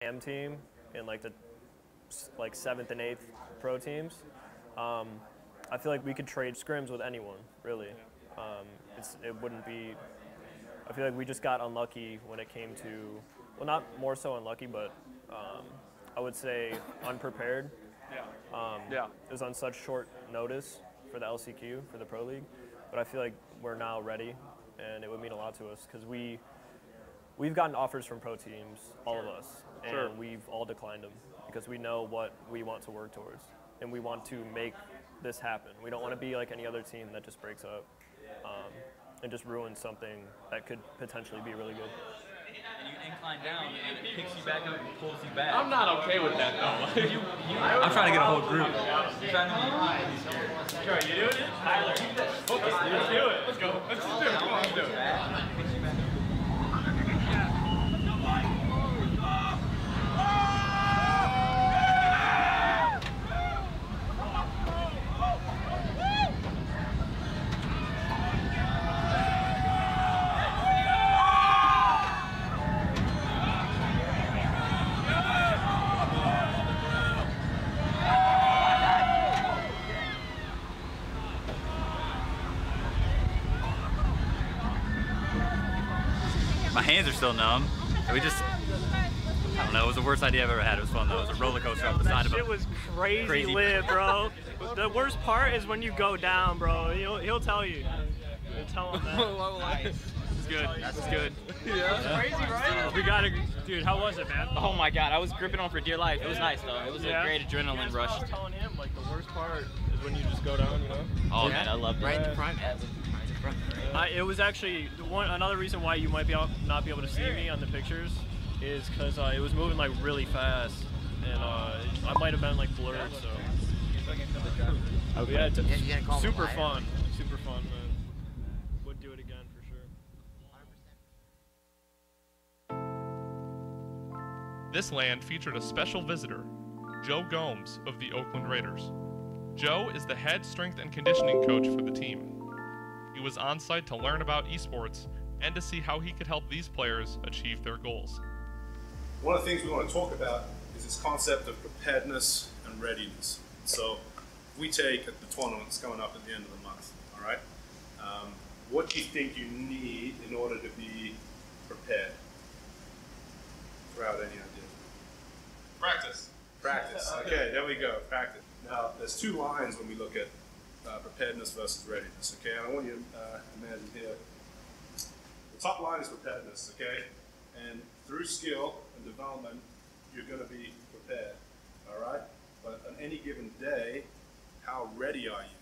AM team in like the seventh and eighth pro teams. I feel like we could trade scrims with anyone, really. It wouldn't be. I feel like we just got unlucky when it came to, well, not more so unlucky, but I would say unprepared. It was on such short notice for the LCQ, for the Pro League, but I feel like we're now ready, and it would mean a lot to us because we've gotten offers from pro teams, all of us, and we've all declined them because we know what we want to work towards, and we want to make this happen. We don't want to be like any other team that just breaks up and just ruins something that could potentially be really good. And you incline down, and it picks you back up and pulls you back. I'm not okay with that, though. I'm trying to get a whole group. Sure, you doing it? Tyler. Focus, let's do it. Let's go. Let's just do it. Come on, let's do it. My hands are still numb. We just, I don't know, it was the worst idea I've ever had. It was fun though. It was a roller coaster up the side of it. That shit was crazy lit, bro. The worst part is when you go down, bro. He'll tell you. He'll tell him that. It's good. It's good. Yeah. Crazy, right? We got it. Dude, how was it, man? Oh my god, I was gripping on for dear life. It was nice though. It was a great adrenaline rush. I was telling him, like, the worst part is when you just go down, you know? Oh man, I loved it. Right in the front. It was actually another reason why you might not be able to see me on the pictures is because it was moving like really fast, and I might have been like blurred. So yeah, super fun, man. Would do it again for sure. This land featured a special visitor, Joe Gomes of the Oakland Raiders. Joe is the head strength and conditioning coach for the team. He was on site to learn about esports and to see how he could help these players achieve their goals. One of the things we want to talk about is this concept of preparedness and readiness. So if we take the tournaments coming up at the end of the month, all right, what do you think you need in order to be prepared? Throw out any ideas. Practice. Practice. Okay, there we go. Practice. Now, there's two lines when we look at preparedness versus readiness. Okay, and I want you to imagine here. The top line is preparedness. Okay, and through skill and development, you're going to be prepared. All right, but on any given day, how ready are you?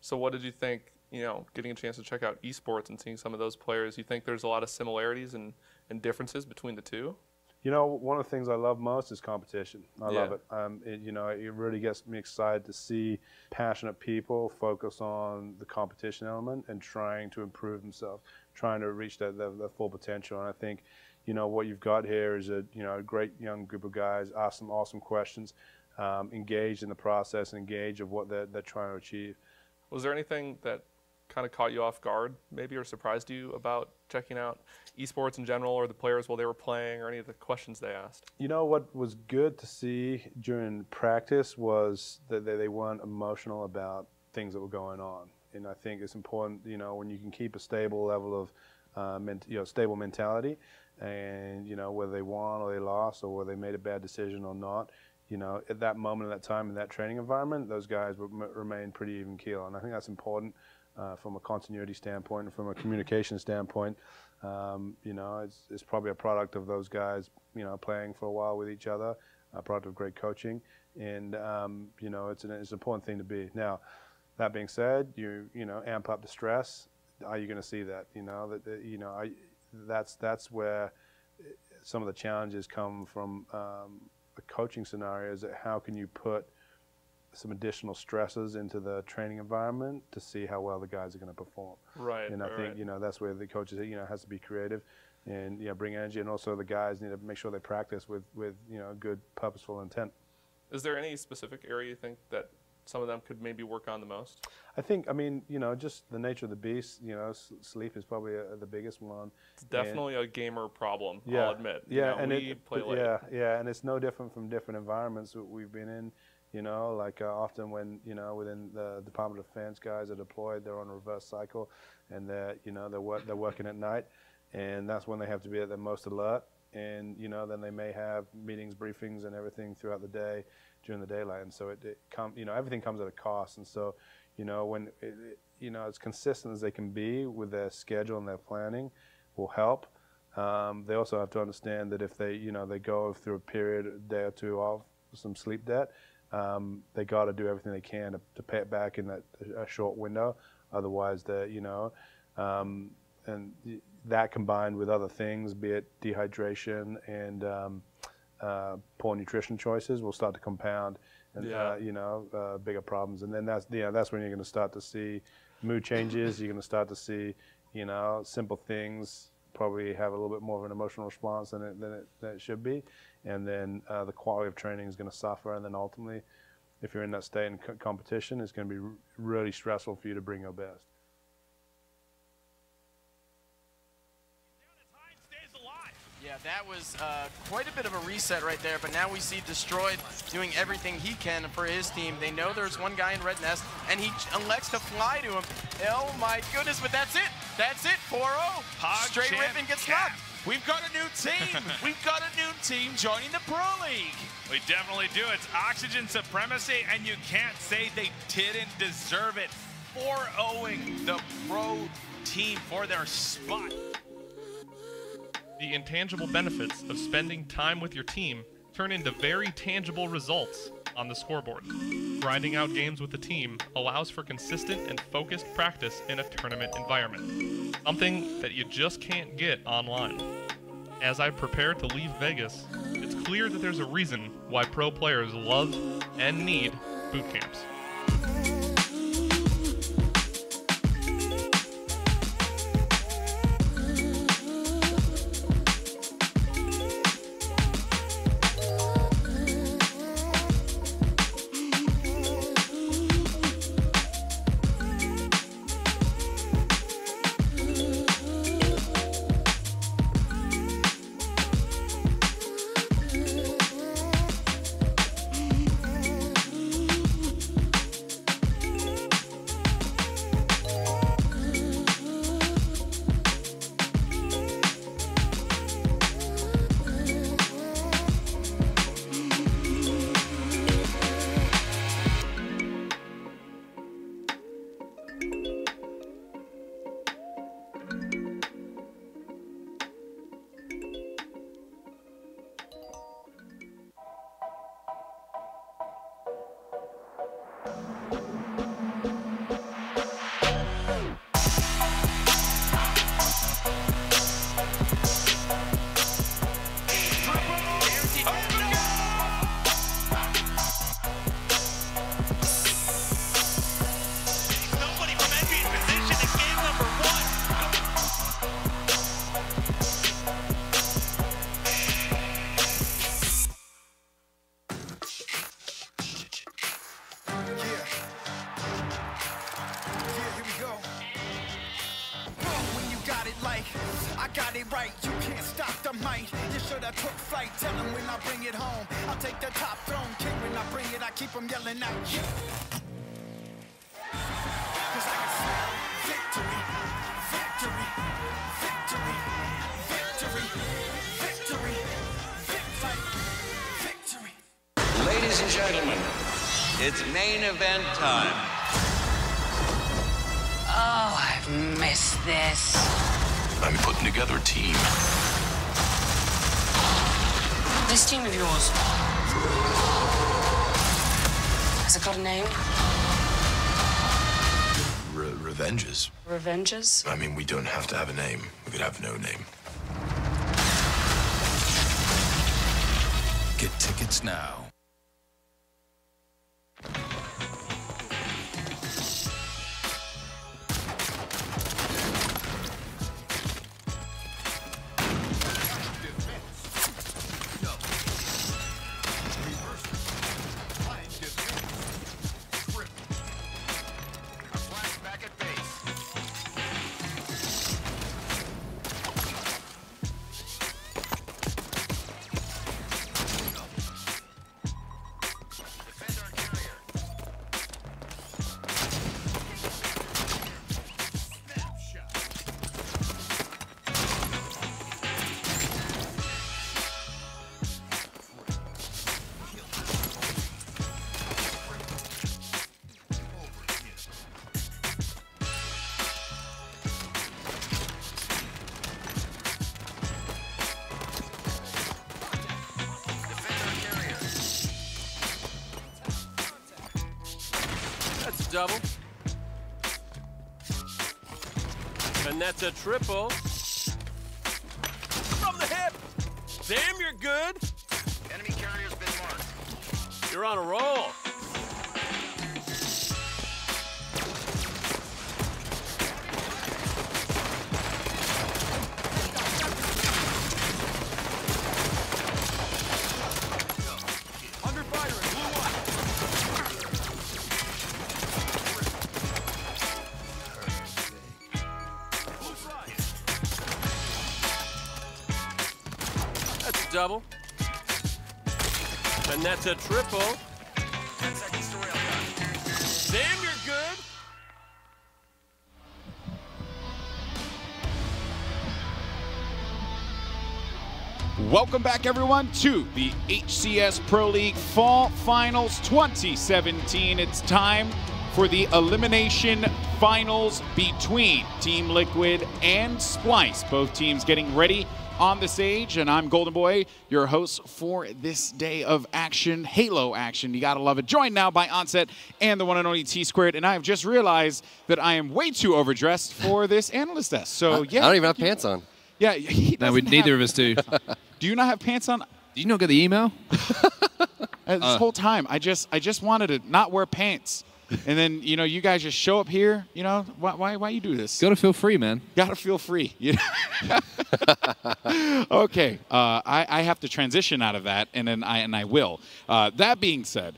So what did you think, getting a chance to check out esports and seeing some of those players, you think there's a lot of similarities and differences between the two? One of the things I love most is competition. I love it. It really gets me excited to see passionate people focus on the competition element and trying to improve themselves, trying to reach their full potential. And I think, what you've got here is a great young group of guys, ask some awesome questions, engaged in the process, engaged of what they're trying to achieve. Was there anything that kind of caught you off guard, maybe, or surprised you about checking out esports in general, or the players while they were playing, or any of the questions they asked? What was good to see during practice was that they weren't emotional about things that were going on. And I think it's important, when you can keep a stable level of, stable mentality, and, whether they won or they lost, or whether they made a bad decision or not, at that moment, at that time, in that training environment, those guys would remain pretty even keel. And I think that's important. From a continuity standpoint and from a communication standpoint, it's probably a product of those guys, playing for a while with each other, a product of great coaching, and it's an important thing to be. Now, that being said, you amp up the stress. Are you going to see that? That's where some of the challenges come from. The coaching scenarios. How can you put some additional stresses into the training environment to see how well the guys are going to perform. Right. And I think that's where the coaches has to be creative and bring energy, and also the guys need to make sure they practice with good purposeful intent. Is there any specific area you think that some of them could maybe work on the most? I think, I mean, you know, just the nature of the beast, you know, sleep is probably the biggest one. It's definitely a gamer problem, yeah, I'll admit. Yeah, you know, and we play late. yeah, and it's no different from different environments that we've been in. You know, like often when, you know, within the Department of Defense guys are deployed, they're on a reverse cycle, and you know, they're working at night, and that's when they have to be at their most alert. And, you know, then they may have meetings, briefings, and everything throughout the day during the daylight. And so you know, everything comes at a cost. And so, you know, when, you know, as consistent as they can be with their schedule and their planning will help. They also have to understand that if they, you know, they go through a period, a day or two of some sleep debt, they got to do everything they can to pay it back in that a short window. Otherwise, you know, and that combined with other things, be it dehydration and poor nutrition choices, will start to compound and you know, bigger problems. And then that's when you're going to start to see mood changes. You're going to start to see, you know, simple things probably have a little bit more of an emotional response than it should be. And then the quality of training is going to suffer. And then ultimately, if you're in that state in competition, it's going to be really stressful for you to bring your best. Yeah, that was quite a bit of a reset right there, but now we see Destroyed doing everything he can for his team. They know there's one guy in Red Nest, and he elects to fly to him. Oh my goodness, but that's it. That's it, 4-0. Straight rip and gets knocked. We've got a new team. We've got a new team joining the Pro League. We definitely do. It's Oxygen Supremacy, and you can't say they didn't deserve it. 4-0ing the Pro team for their spot. The intangible benefits of spending time with your team turn into very tangible results on the scoreboard. Grinding out games with the team allows for consistent and focused practice in a tournament environment, something that you just can't get online. As I prepare to leave Vegas, it's clear that there's a reason why pro players love and need boot camps. Ladies and gentlemen, it's main event time. Oh, I've missed this. I'm putting together a team. This team of yours, has it got a name? Revenges. Revenges? I mean, we don't have to have a name. We could have no name. Get tickets now. That's a double. And that's a triple. From the hip. Damn, you're good. Enemy carrier's been marked. You're on a roll. Under fire in blue one. That's a double. And that's a triple. 10 seconds to rail gun. Damn, you're good. Welcome back, everyone, to the HCS Pro League Fall Finals 2017. It's time for the elimination finals between Team Liquid and Splice. Both teams getting ready on the stage, and I'm Golden Boy, your host for this day of action, Halo action. You gotta love it. Joined now by Onset and the one and only T-Squared, and I have just realized that I am way too overdressed for this analyst desk. So yeah, I don't even have pants on. Yeah, no, neither of us do. Do you not have pants on? Did you not get the email? This whole time, I just wanted to not wear pants. And then, you know, you guys just show up here, you know, why you do this? Gotta feel free, man. Gotta feel free. You know? Okay, I have to transition out of that, and then I will. That being said,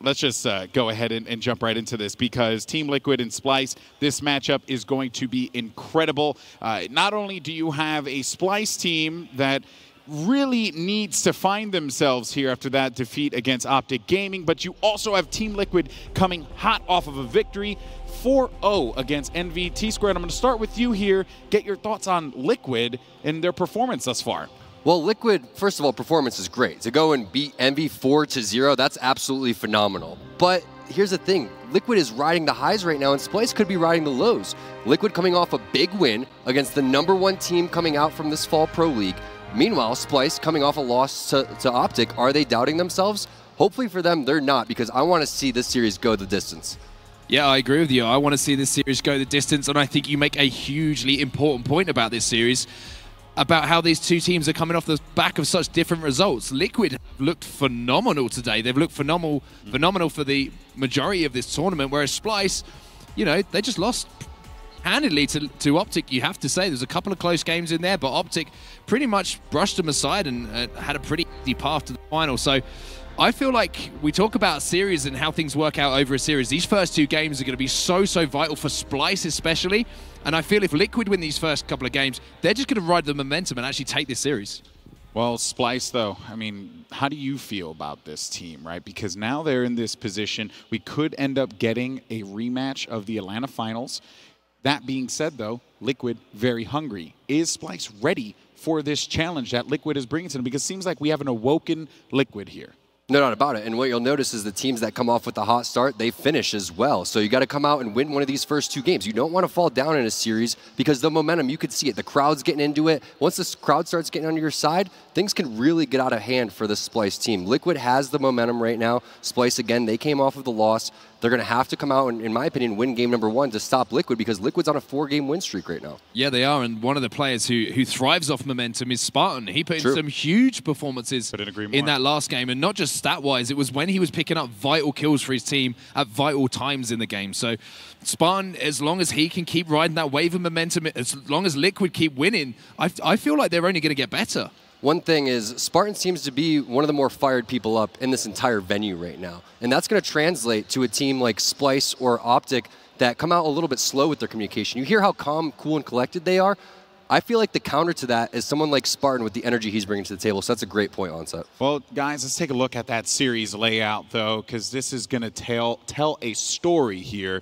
let's just go ahead and jump right into this, because Team Liquid and Splice, this matchup is going to be incredible. Not only do you have a Splice team that really needs to find themselves here after that defeat against Optic Gaming, but you also have Team Liquid coming hot off of a victory 4-0 against NV. T-Squared, I'm going to start with you here. Get your thoughts on Liquid and their performance thus far. Well, Liquid, first of all, performance is great. To go and beat NV 4-0, that's absolutely phenomenal. But here's the thing. Liquid is riding the highs right now, and Splice could be riding the lows. Liquid coming off a big win against the #1 team coming out from this Fall Pro League. Meanwhile, Splice coming off a loss to Optic. Are they doubting themselves? Hopefully for them, they're not, because I want to see this series go the distance. Yeah, I agree with you. I want to see this series go the distance, and I think you make a hugely important point about this series, about how these two teams are coming off the back of such different results. Liquid looked phenomenal today. They've looked phenomenal for the majority of this tournament, whereas Splice, you know, they just lost handedly to Optic, you have to say. There's a couple of close games in there, but Optic pretty much brushed them aside and had a pretty easy path to the final. So I feel like we talk about series and how things work out over a series. These first two games are going to be so vital for Splice especially. And I feel if Liquid win these first couple of games, they're just going to ride the momentum and actually take this series. Well, Splice, though, I mean, how do you feel about this team, right? Because now they're in this position. We could end up getting a rematch of the Atlanta Finals. That being said, though, Liquid very hungry. Is Splice ready for this challenge that Liquid is bringing to them? Because it seems like we have an awoken Liquid here. No doubt about it. And what you'll notice is the teams that come off with the hot start, they finish as well. So you got to come out and win one of these first two games. You don't want to fall down in a series, because the momentum, you could see it. The crowd's getting into it. Once this crowd starts getting on your side, things can really get out of hand for the Splice team. Liquid has the momentum right now. Splice, again, they came off of the loss. They're going to have to come out and, in my opinion, win game #1 to stop Liquid, because Liquid's on a 4-game win streak right now. Yeah, they are, and one of the players who thrives off momentum is Spartan. He put in some huge performances in that last game, and not just stat-wise, it was when he was picking up vital kills for his team at vital times in the game. So Spartan, as long as he can keep riding that wave of momentum, as long as Liquid keep winning, I feel like they're only going to get better. One thing is, Spartan seems to be one of the more fired people up in this entire venue right now. And that's going to translate to a team like Splice or Optic that come out a little bit slow with their communication. You hear how calm, cool, and collected they are. I feel like the counter to that is someone like Spartan with the energy he's bringing to the table. So that's a great point, Onset. Well, guys, let's take a look at that series layout, though, because this is going to tell a story here.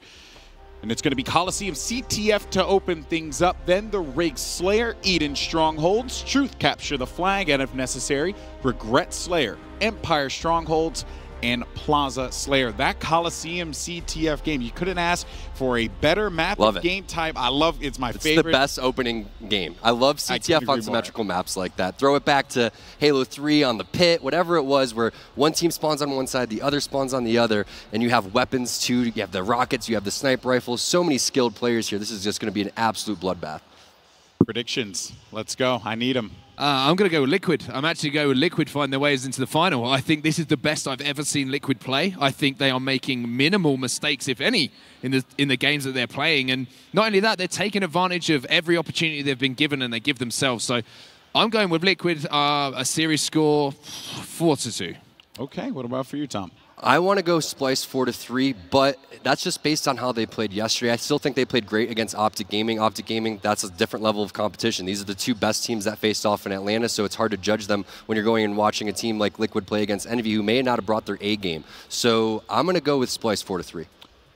And it's going to be Coliseum CTF to open things up. Then the Rig Slayer, Eden Strongholds, Truth capture the flag, and if necessary, Regret Slayer, Empire Strongholds, and Plaza Slayer. That Coliseum CTF game, you couldn't ask for a better map game type. I love it's my favorite. It's the best opening game. I love CTF on symmetrical maps like that. Throw it back to Halo 3 on the pit, whatever it was, where one team spawns on one side, the other spawns on the other, and you have weapons too. You have the rockets, you have the sniper rifles, so many skilled players here. This is just going to be an absolute bloodbath. Predictions. Let's go. I need them. I'm going to go with Liquid. I'm actually going with Liquid find their ways into the final. I think this is the best I've ever seen Liquid play. I think they are making minimal mistakes, if any, in the games that they're playing. And not only that, they're taking advantage of every opportunity they've been given and they give themselves. So I'm going with Liquid, a series score 4-2. Okay, what about for you, Tom? I want to go Splice 4-3, but that's just based on how they played yesterday. I still think they played great against Optic Gaming. Optic Gaming, that's a different level of competition. These are the two best teams that faced off in Atlanta, so it's hard to judge them when you're going and watching a team like Liquid play against Envy, who may not have brought their A game. So I'm going to go with Splice 4-3.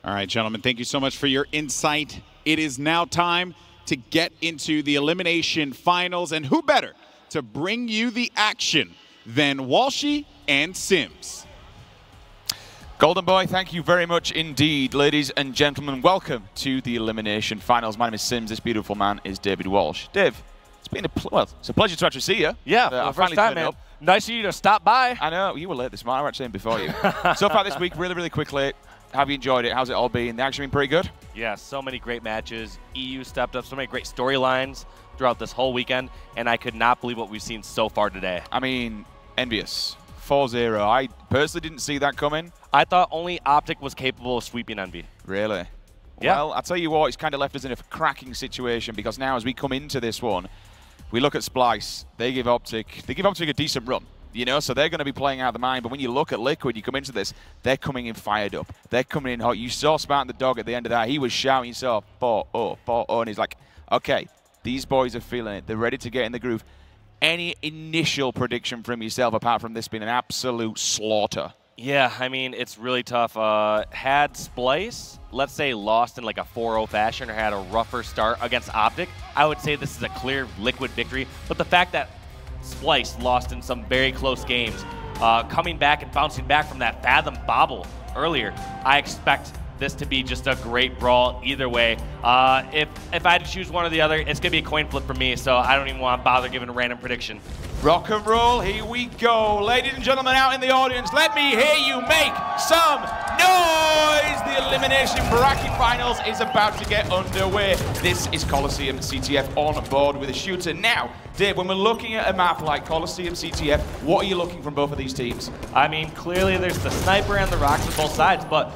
All right, gentlemen, thank you so much for your insight. It is now time to get into the elimination finals, and who better to bring you the action than Walshy and Sims. Golden Boy, thank you very much indeed. Ladies and gentlemen, welcome to the elimination finals. My name is Sims. This beautiful man is David Walsh. Dave, it's been it's a pleasure to actually see you. Yeah, I first time, man. Up. Nice of you to stop by. I know, you were late this morning. I was actually in before you. So far this week, really, really quickly, have you enjoyed it? How's it all been? The action been pretty good? Yeah, so many great matches. EU stepped up, so many great storylines throughout this whole weekend, and I could not believe what we've seen so far today. I mean, envious. 4-0. I personally didn't see that coming. I thought only Optic was capable of sweeping Envy. Really? Yeah. Well, I'll tell you what, it's kind of left us in a cracking situation because now as we come into this one, we look at Splice. They give Optic a decent run, you know, so they're going to be playing out of the mind. But when you look at Liquid, you come into this, they're coming in fired up. They're coming in hot. You saw Spartan the Dog at the end of that. He was shouting, you saw 4-0, 4-0, and he's like, okay, these boys are feeling it. They're ready to get in the groove. Any initial prediction from yourself apart from this being an absolute slaughter? Yeah, I mean, it's really tough. Had Splice, let's say, lost in like a 4-0 fashion or had a rougher start against Optic, I would say this is a clear Liquid victory. But the fact that Splice lost in some very close games, coming back and bouncing back from that Fathom bobble earlier, I expect this to be just a great brawl either way. If I had to choose one or the other, it's going to be a coin flip for me, so I don't even want to bother giving a random prediction. Rock and roll, here we go. Ladies and gentlemen out in the audience, let me hear you make some noise. The elimination bracket finals is about to get underway. This is Coliseum CTF on board with a shooter. Now, Dave, when we're looking at a map like Coliseum CTF, what are you looking from both of these teams? I mean, clearly there's the sniper and the rocks on both sides, but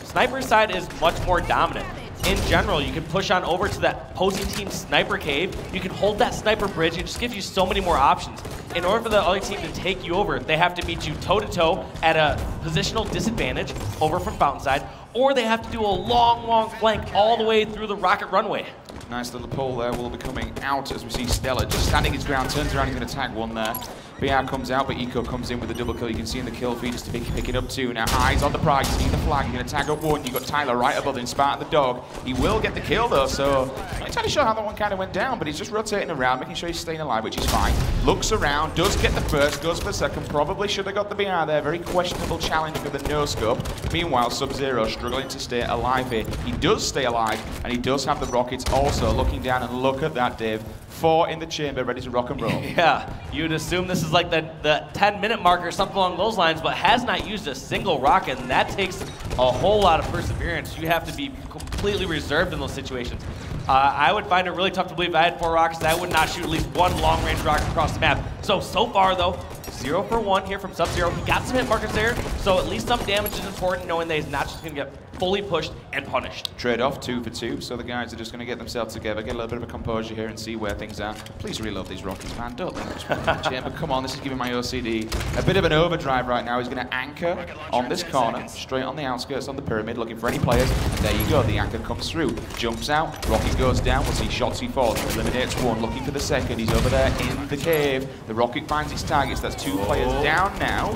sniper side is much more dominant. In general, you can push on over to that opposing team's sniper cave. You can hold that sniper bridge. It just gives you so many more options. In order for the other team to take you over, they have to meet you toe-to-toe at a positional disadvantage over from Fountainside, or they have to do a long, long flank all the way through the rocket runway. Nice little pull there will be coming out as we see Stella just standing his ground, turns around, he's going to tag one there. BR comes out, but Eco comes in with a double kill. You can see in the kill feed just to pick it up two. Now eyes on the prize, you see the flag, you're going to tag up one. You've got Tyler right above him, Spartan the Dog. He will get the kill though, so I'm not entirely sure how that one kind of went down, but he's just rotating around, making sure he's staying alive, which is fine. Looks around, does get the first, goes for the second, probably should have got the BR there. Very questionable challenge with the no-scope. Meanwhile, Sub-Zero struggling to stay alive here. He does stay alive, and he does have the rockets also. Looking down, and look at that, Dave. 4 in the chamber, ready to rock and roll. Yeah, you'd assume this is like the 10-minute mark or something along those lines, but has not used a single rocket, and that takes a whole lot of perseverance. You have to be completely reserved in those situations. I would find it really tough to believe if I had 4 rockets that I would not shoot at least one long-range rocket across the map. So far though, 0 for 1 here from Sub-Zero. He got some hit markers there, so at least some damage is important, knowing that he's not just going to get fully pushed and punished. Trade-off 2 for 2, so the guys are just going to get themselves together, get a little bit of a composure here and see where things are. Please reload these rockets, man. Don't let this one in the chamber. Come on, this is giving my OCD a bit of an overdrive right now. He's going to anchor on this corner, straight on the outskirts on the pyramid, looking for any players. And there you go, the anchor comes through, jumps out, rocket goes down, we'll see shots he falls, eliminates one, looking for the second. He's over there in the cave. The rocket finds its targets, that's 2 players down now.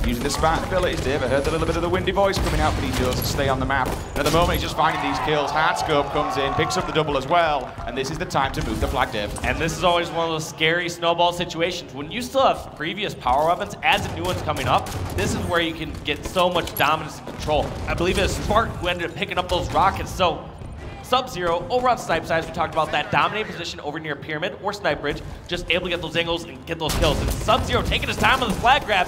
Using the Spartan abilities, Dave. I heard a little bit of the windy voice coming out, but he does stay on the map. And at the moment, he's just finding these kills. Hardscope comes in, picks up the double as well, and this is the time to move the flag, Dave. And this is always one of those scary snowball situations. When you still have previous power weapons, as a new one's coming up, this is where you can get so much dominance and control. I believe it was Spark who ended up picking up those rockets. So Sub-Zero, over on snipe sides, we talked about that dominating position over near Pyramid or Snipe Bridge, just able to get those angles and get those kills. And Sub-Zero taking his time on the flag grab,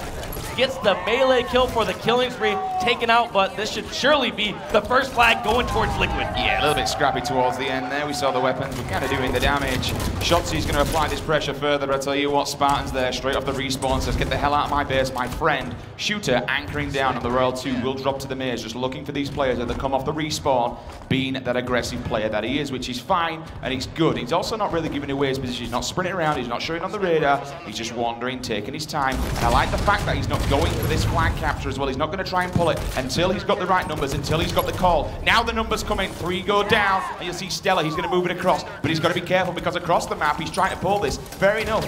gets the melee kill for the killing spree, taken out, but this should surely be the first flag going towards Liquid. Yeah, a little bit scrappy towards the end there. We saw the weapons were kind of doing the damage. Shotzi's going to apply this pressure further, but I tell you what, Spartan's there, straight off the respawn, says, get the hell out of my base, my friend. Shooter anchoring down on the Royal 2 will drop to the maze, just looking for these players as they come off the respawn, being that aggressive player that he is, which is fine, and he's good. He's also not really giving away his position. He's not sprinting around, he's not showing on the radar, he's just wandering, taking his time. And I like the fact that he's not going for this flag capture as well. He's not going to try and pull it until he's got the right numbers, until he's got the call. Now the numbers come in, 3 go down, and you'll see Stella, he's going to move it across, but he's got to be careful because across the map, he's trying to pull this. Fair enough.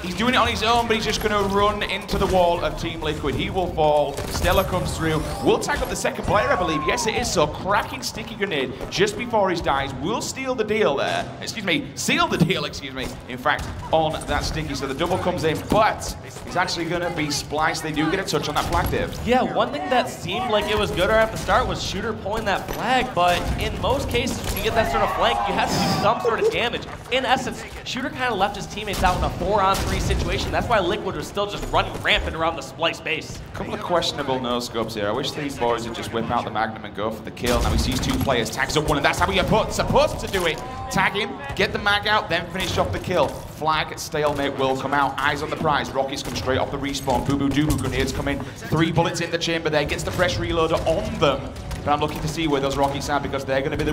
He's doing it on his own, but he's just going to run into the wall of Team Liquid. He will fall. Stella comes through. We'll tag up the second player, I believe. Yes, it is. So cracking sticky grenade just before he dies. We'll steal the deal there. Excuse me. Seal the deal, excuse me. In fact, on that sticky. So the double comes in, but he's actually going to be spliced. They do get a touch on that flag, Dave. Yeah, one thing that seemed like it was good right at the start was Shooter pulling that flag, but in most cases, when you get that sort of flank, you have to do some sort of damage. In essence, Shooter kind of left his teammates out in a 4-on-3 situation. That's why Liquid was still just running rampant around the splice base. A couple of questionable no-scopes here. I wish these boys would just whip out the Magnum and go for the kill. Now he sees 2 players, tags up one, and that's how you're supposed to do it. Tag him, get the mag out, then finish off the kill. Flag stalemate will come out. Eyes on the prize. Rockets come straight off the respawn. Boo Boo Doo Boo grenades come in. 3 bullets in the chamber there. Gets the fresh reloader on them. But I'm looking to see where those rockets are because they're going to be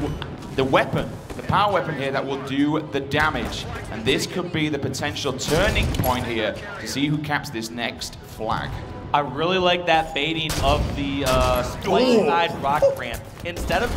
the weapon, the power weapon here that will do the damage. And this could be the potential turning point here to see who caps this next flag. I really like that baiting of the splice side rocket ramp. Instead of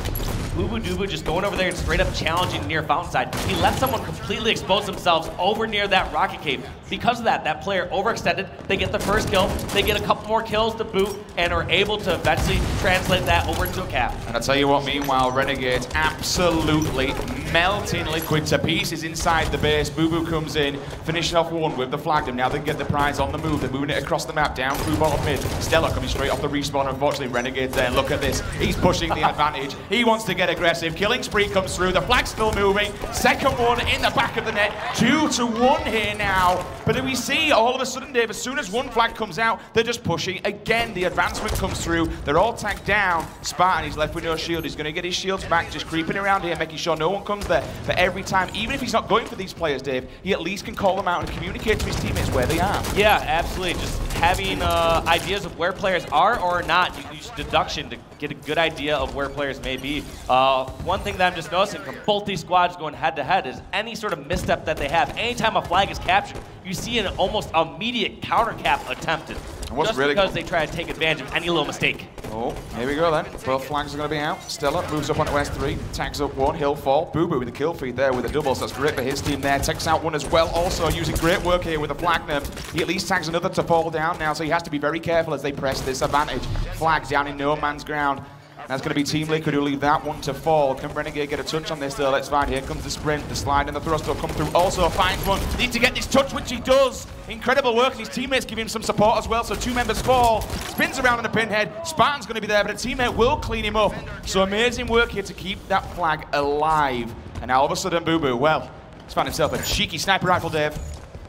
Boo Boo Doo Boo just going over there and straight up challenging near Fountainside, he let someone completely expose themselves over near that rocket cave. Because of that, that player overextended, they get the first kill, they get a couple more kills to boot, and are able to eventually translate that over into a cap. And I tell you what, meanwhile, Renegades absolutely melting Liquid to pieces inside the base. Boo Boo comes in, finishing off one with the flag. Now they get the prize on the move. They're moving it across the map, down through bottom mid. Stella coming straight off the respawn. Unfortunately, Renegades there. Look at this. He's pushing the advantage. He wants to get aggressive. Killing spree comes through. The flag's still moving. Second one in the back of the net. 2-1 here now. But do we see all of a sudden, Dave, as soon as one flag comes out, they're just pushing again. The advancement comes through. They're all tagged down. Spartan, he's left with no shield. He's going to get his shields back, just creeping around here, making sure no one comes there. But every time, even if he's not going for these players, Dave, he at least can call them out and communicate to his teammates where they are. Yeah, absolutely. Just having ideas of where players are or not. You can use deduction to get a good idea of where players may be. One thing that I'm just noticing from both these squads going head-to-head is any sort of misstep that they have, anytime a flag is captured, you see an almost immediate counter cap attempted. Just really because they try to take advantage of any little mistake. Oh, here we go then. Both flags are going to be out. Stella moves up onto S3, tags up one, he'll fall. Boo Boo with the kill feed there with a double, so that's great for his team there. Takes out one as well, also using great work here with a Platinum. He at least tags another to fall down now, so he has to be very careful as they press this advantage. Flag down in no man's ground. That's going to be Team Liquid who leave that one to fall. Can Renegade get a touch on this though? Let's find. Here comes the sprint, the slide and the thrust will come through. Also finds one. Needs to get this touch, which he does. Incredible work, and his teammates give him some support as well. So 2 members fall. Spins around on the pinhead. Spartan's going to be there, but a teammate will clean him up. So amazing work here to keep that flag alive. And now all of a sudden, Boo Boo, well, he's found himself a cheeky sniper rifle, Dave.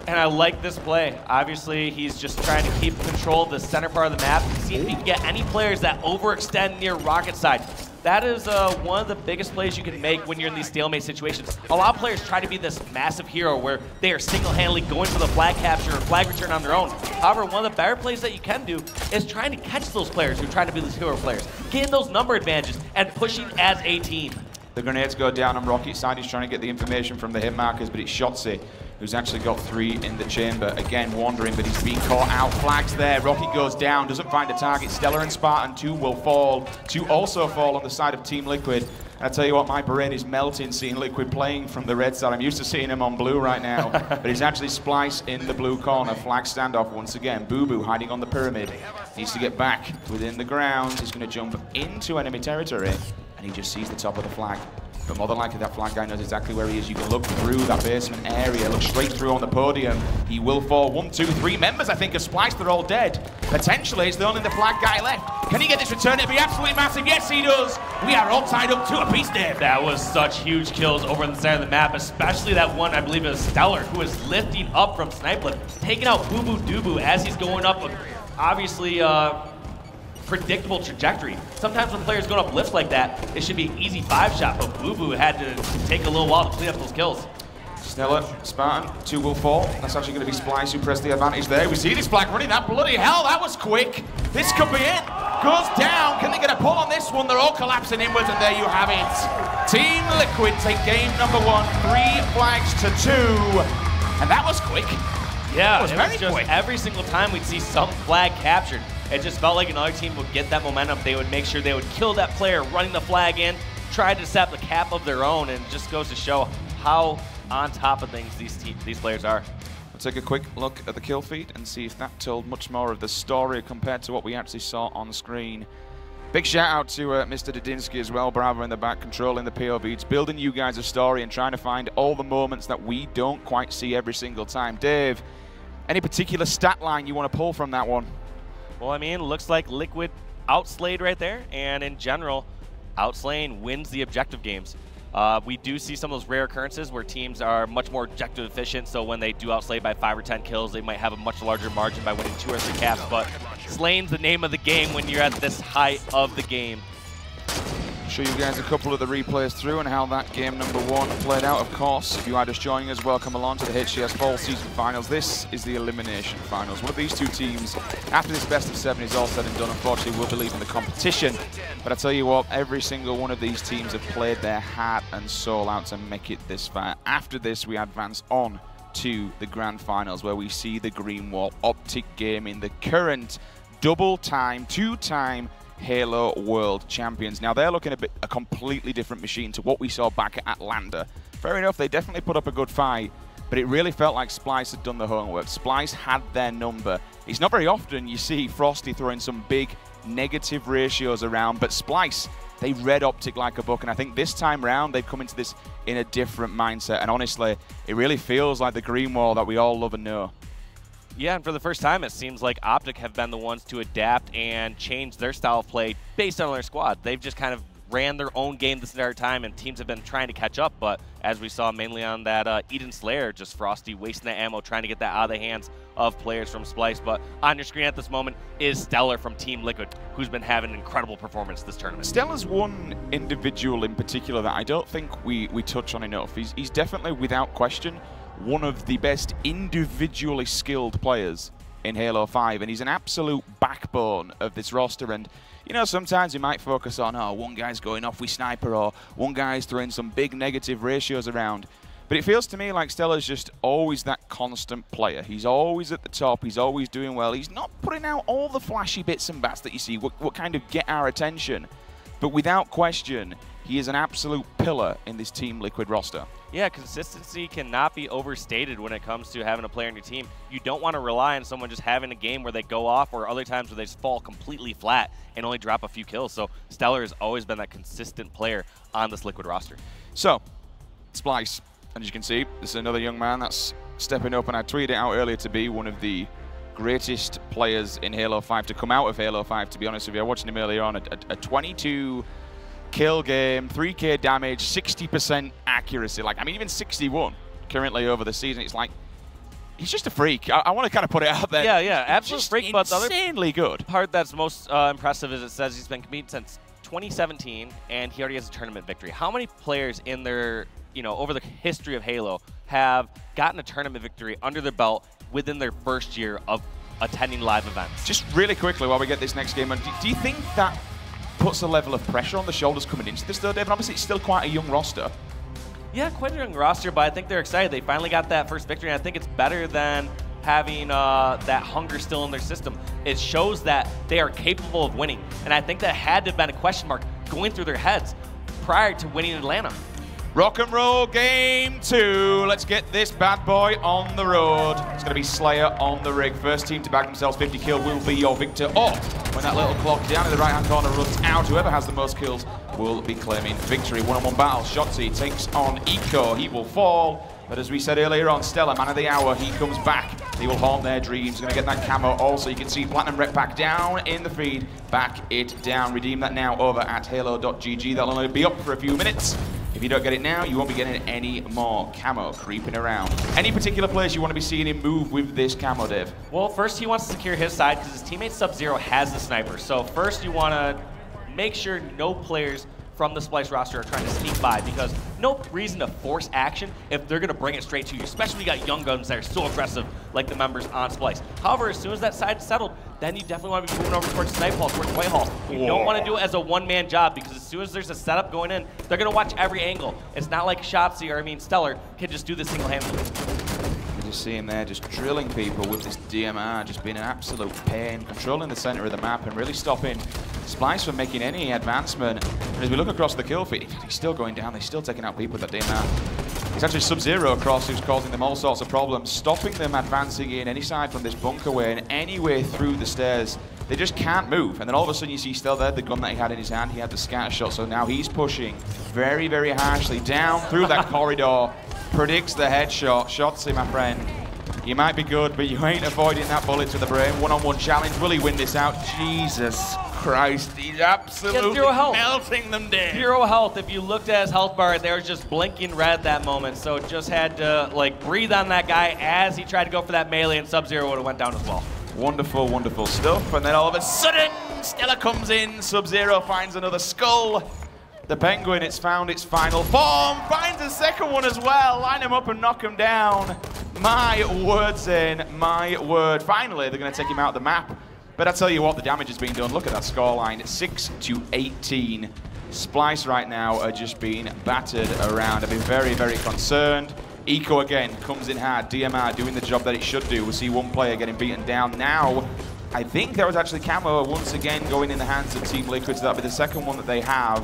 And I like this play. Obviously, he's just trying to keep control of the center part of the map. See if he can get any players that overextend near rocket side. That is one of the biggest plays you can make when you're in these stalemate situations. A lot of players try to be this massive hero where they are single-handedly going for the flag capture or flag return on their own. However, one of the better plays that you can do is trying to catch those players who try to be these hero players, getting those number advantages, and pushing as a team. The grenades go down on Rocket side. He's trying to get the information from the hit markers, but it's Shotzi who's actually got 3 in the chamber. Again, wandering, but he's being caught out. Flags there. Rocky goes down, doesn't find a target. Stellar and Spartan, 2 will fall. 2 also fall on the side of Team Liquid. I tell you what, my brain is melting seeing Liquid playing from the red side. I'm used to seeing him on blue right now, but he's actually Splice in the blue corner. Flag standoff once again. Boo Boo hiding on the pyramid. Needs to get back within the ground. He's going to jump into enemy territory, and he just sees the top of the flag. But more than likely, that flag guy knows exactly where he is. You can look through that basement area, look straight through on the podium. He will fall. 1, 2, 3 members, I think, are spliced. They're all dead. Potentially, it's the only the flag guy left. Can he get this return? It'll be absolutely massive. Yes, he does. We are all tied up to a piece, Dave. That was such huge kills over on the side of the map, especially that one, I believe it was Stellar, who is lifting up from Snipe Lift, taking out Boo Boo Doo Boo as he's going up. Obviously, predictable trajectory. Sometimes when players go up lifts like that, it should be an easy 5-shot, but Boo Boo had to take a little while to clean up those kills. Stellar, Spartan, 2 will fall. That's actually going to be Splice who pressed the advantage there. We see this flag running. That bloody hell, that was quick. This could be it. Goes down. Can they get a pull on this one? They're all collapsing inwards, and there you have it. Team Liquid take game number 1, 3 flags to 2. And that was quick. Yeah, it was very quick. Every single time we'd see some flag captured, it just felt like another team would get that momentum. They would make sure they would kill that player running the flag in, try to set the cap of their own, and it just goes to show how on top of things these players are. We'll take a quick look at the kill feed and see if that told much more of the story compared to what we actually saw on screen. Big shout out to Mr. Dudinsky as well, Bravo in the back, controlling the POV. It's building you guys a story and trying to find all the moments that we don't quite see every single time. Dave, any particular stat line you want to pull from that one? Well, I mean, looks like Liquid outslayed right there, and in general, outslaying wins the objective games. We do see some of those rare occurrences where teams are much more objective efficient, so when they do outslay by 5 or 10 kills, they might have a much larger margin by winning 2 or 3 caps, but slaying's the name of the game when you're at this height of the game. Show you guys a couple of the replays through and how that game number 1 played out. Of course, if you are just joining us, welcome along to the HCS Fall Season Finals. This is the Elimination Finals. One of these 2 teams, after this best of 7 is all said and done, unfortunately will be leaving the competition. But I tell you what, every single one of these teams have played their heart and soul out to make it this far. After this, we advance on to the Grand Finals, where we see the Green Wall Optic Gaming, the current double-time, 2-time Halo World Champions. Now, they're looking a completely different machine to what we saw back at Atlanta. Fair enough, they definitely put up a good fight, but it really felt like Splice had done the homework. Splice had their number. It's not very often you see Frosty throwing some big negative ratios around, but Splice, they read Optic like a book, and I think this time round they've come into this in a different mindset, and honestly, it really feels like the Green Wall that we all love and know. Yeah, and for the first time, it seems like Optic have been the ones to adapt and change their style of play based on their squad. They've just kind of ran their own game this entire time, and teams have been trying to catch up, but as we saw mainly on that Eden Slayer, just Frosty wasting that ammo, trying to get that out of the hands of players from Splice. But on your screen at this moment is Stellar from Team Liquid, who's been having an incredible performance this tournament. Stellar's one individual in particular that I don't think we touch on enough. He's definitely, without question, one of the best individually skilled players in Halo 5, and he's an absolute backbone of this roster. And you know, sometimes you might focus on, oh, one guy's going off with Sniper, or one guy's throwing some big negative ratios around. But it feels to me like Stellar's just always that constant player. He's always at the top, he's always doing well. He's not putting out all the flashy bits and bats that you see, what kind of get our attention. But without question, he is an absolute pillar in this Team Liquid roster. Yeah, consistency cannot be overstated when it comes to having a player on your team. You don't want to rely on someone just having a game where they go off, or other times where they just fall completely flat and only drop a few kills. So Stellar has always been that consistent player on this Liquid roster. So, Splice, and as you can see, this is another young man that's stepping up, and I tweeted it out earlier to be one of the greatest players in Halo 5 to come out of Halo 5, to be honest with you. I watched him earlier on, a 22 kill game, 3k damage, 60% accuracy. Like, I mean, even 61 currently over the season. It's like, he's just a freak. I want to kind of put it out there. Yeah, absolute freak. But the insanely good part that's most impressive is it says he's been competing since 2017, and he already has a tournament victory. How many players in their, over the history of Halo have gotten a tournament victory under their belt within their first year of attending live events? Just really quickly while we get this next game, do you think that puts a level of pressure on the shoulders coming into this though, Dave? And obviously it's still quite a young roster. Yeah, quite a young roster, but I think they're excited. They finally got that first victory, and I think it's better than having that hunger still in their system. It shows that they are capable of winning, and I think that had to have been a question mark going through their heads prior to winning Atlanta. Rock and roll game 2. Let's get this bad boy on the road. It's going to be Slayer on the rig. First team to bag themselves 50 kill will be your victor. Or when that little clock down in the right-hand corner runs out, whoever has the most kills will be claiming victory. One-on-one battle. Shotzi takes on Eco. He will fall. But as we said earlier on, Stella, man of the hour, he comes back. He will haunt their dreams. Going to get that camo also. You can see Platinum Rep back down in the feed. Back it down. Redeem that now over at halo.gg. That'll only be up for a few minutes. If you don't get it now, you won't be getting any more camo creeping around. Any particular place you want to be seeing him move with this camo, Dave? Well, first he wants to secure his side because his teammate Sub-Zero has the sniper. So first you want to make sure no players from the Splice roster are trying to sneak by, because no reason to force action if they're going to bring it straight to you, especially when you got young guns that are so aggressive like the members on Splice. However, as soon as that side's settled, then you definitely want to be moving over towards Snipe Hall, towards Whitehall. You don't want to do it as a one-man job, because as soon as there's a setup going in, they're going to watch every angle. It's not like Shotzi, or I mean Stellar, can just do this single-handedly. You just see him there just drilling people with this DMR, just being an absolute pain, controlling the center of the map and really stopping Splice from making any advancement. And as we look across the kill feed, he's still going down, they're still taking out people with that DMR. It's actually Sub-Zero across who's causing them all sorts of problems, stopping them advancing in any side from this bunker way and any way through the stairs. They just can't move. And then all of a sudden you see Stel there, the gun that he had in his hand, he had the scatter shot, so now he's pushing very, very harshly down through that corridor. Predicts the headshot. Shotzi, my friend. You might be good, but you ain't avoiding that bullet to the brain. One-on-one challenge. Will he win this out? Jesus Christ. He's absolutely melting them down. 0 health. If you looked at his health bar, they were just blinking red at that moment. So just had to like breathe on that guy as he tried to go for that melee, and Sub-Zero would have went down as well. Wonderful, wonderful stuff. And then all of a sudden, Stella comes in. Sub-Zero finds another skull. The Penguin, it's found its final form, finds a second one as well. Line him up and knock him down. My word, Zane, my word. Finally, they're going to take him out of the map. But I tell you what, the damage has been done. Look at that scoreline, 6-18. Splice right now are just being battered around. I've been very, very concerned. Eco again comes in hard. DMR doing the job that it should do. We'll see one player getting beaten down now. I think there was actually camo once again going in the hands of Team Liquid, so that'll be the second one that they have.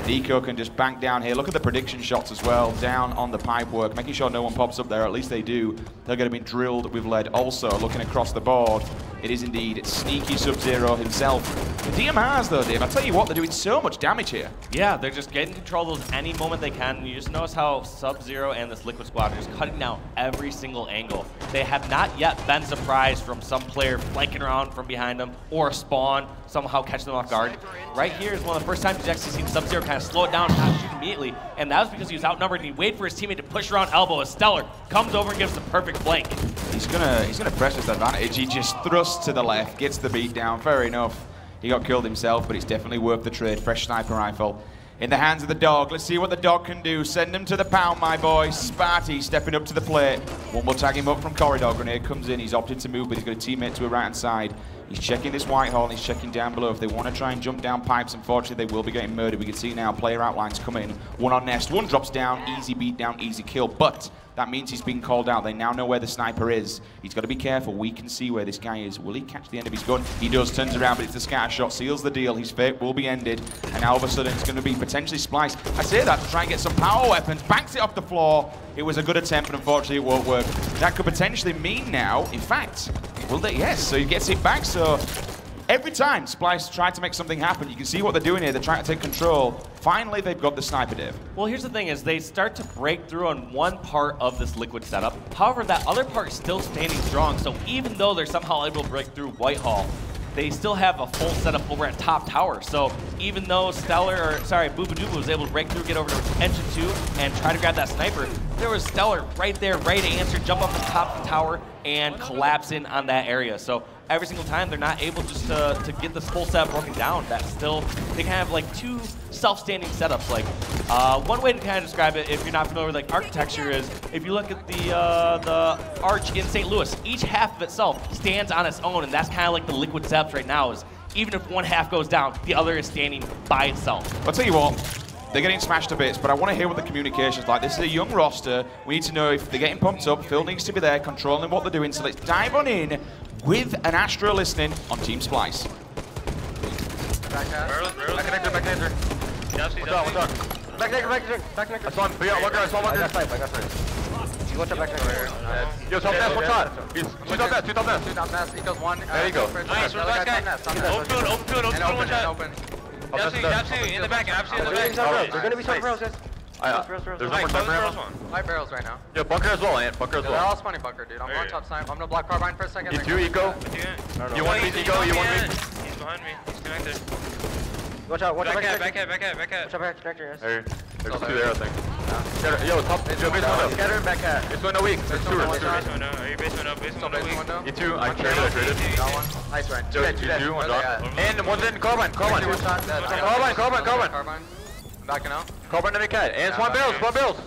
Eco can just bank down here. Look at the prediction shots as well, down on the pipe work, making sure no one pops up there, at least they do. They're going to be drilled with lead. Also, looking across the board, it is indeed sneaky Sub-Zero himself. The DMRs though, Dave, I tell you what, they're doing so much damage here. Yeah, they're just getting control of those any moment they can. You just notice how Sub-Zero and this Liquid squad are just cutting down every single angle. They have not yet been surprised from some player flanking around from behind them, or a spawn somehow catching them off guard. Right here is one of the first times you've actually seen Sub-Zero kind of slow it down and not shoot immediately, and that was because he was outnumbered and he waited for his teammate to push around elbow as Stellar comes over and gives the perfect flank. He's gonna press this advantage. He just thrusts to the left, gets the beat down. Fair enough. He got killed himself, but it's definitely worth the trade. Fresh sniper rifle in the hands of the dog. Let's see what the dog can do. Send him to the pound, my boy. Sparty stepping up to the plate. One will tag him up from corridor. Grenade comes in. He's opted to move, but he's got a teammate to a right-hand side. He's checking this Whitehall, and he's checking down below. If they want to try and jump down pipes, unfortunately, they will be getting murdered. We can see now player outlines come in. One on Nest. One drops down. Easy beat down, easy kill. But that means he's been called out. They now know where the sniper is. He's got to be careful. We can see where this guy is. Will he catch the end of his gun? He does. Turns around, but it's the scatter shot. Seals the deal. His fate will be ended. And now all of a sudden, it's going to be potentially Splice. I say that to try and get some power weapons. Banks it off the floor. It was a good attempt, but unfortunately, it won't work. That could potentially mean now, in fact, will they? Yes. So he gets it back. So every time Splice tried to make something happen, you can see what they're doing here. They're trying to take control. Finally, they've got the sniper, Dave. Well, here's the thing is they start to break through on one part of this Liquid setup. However, that other part is still standing strong. So even though they're somehow able to break through Whitehall, they still have a full setup over at top tower. So even though Boobadooboo was able to break through, get over to Engine 2, and try to grab that sniper, there was Stellar right there, ready to answer, jump up the top of the tower, and collapse in on that area. So every single time, they're not able just to get this full setup broken down. That's still, they kind of have like two self-standing setups. Like one way to kind of describe it, if you're not familiar with like architecture, is if you look at the arch in St. Louis, each half of itself stands on its own, and that's kind of like the Liquid setups right now. Is even if one half goes down, the other is standing by itself. I'll tell you what, they're getting smashed to bits, but I want to hear what the communication's like. This is a young roster. We need to know if they're getting pumped up. Phil needs to be there, controlling what they're doing. So let's dive on in with an Astro listening on Team Splice. Back connector. What's up? Back connector. That's one. Yeah, one guy. I got sniped. You watch out back connector. Yo, top nest, one shot. Two top nest. Two top nest. Eco's one. There you go. Nice, last guy. Open field, one shot. Absolutely, in the back, absolutely in the back. They're gonna be top barrels, guys. There's no more top barrels. 5 barrels right now. Yeah, bunker as well, Ant. Bunker as well. They're all spawning bunker, dude. I'm on top snipe. I'm gonna block carbine for a second. You Eco. You want me, Eco? You want me? He's behind me. He's connected. Watch out, back hat. Watch out back connector, yes. There's 2 there, I think. Yo, top, base window. Scatter and back hat. Base window weak. There's 2. Base window. Are you base window weak? You 2. I traded. Got one. Nice, Ryan. 2, one shot. And one's in carbine. Carbine. I'm backing out. Carbine to make cat. And it's one barrels.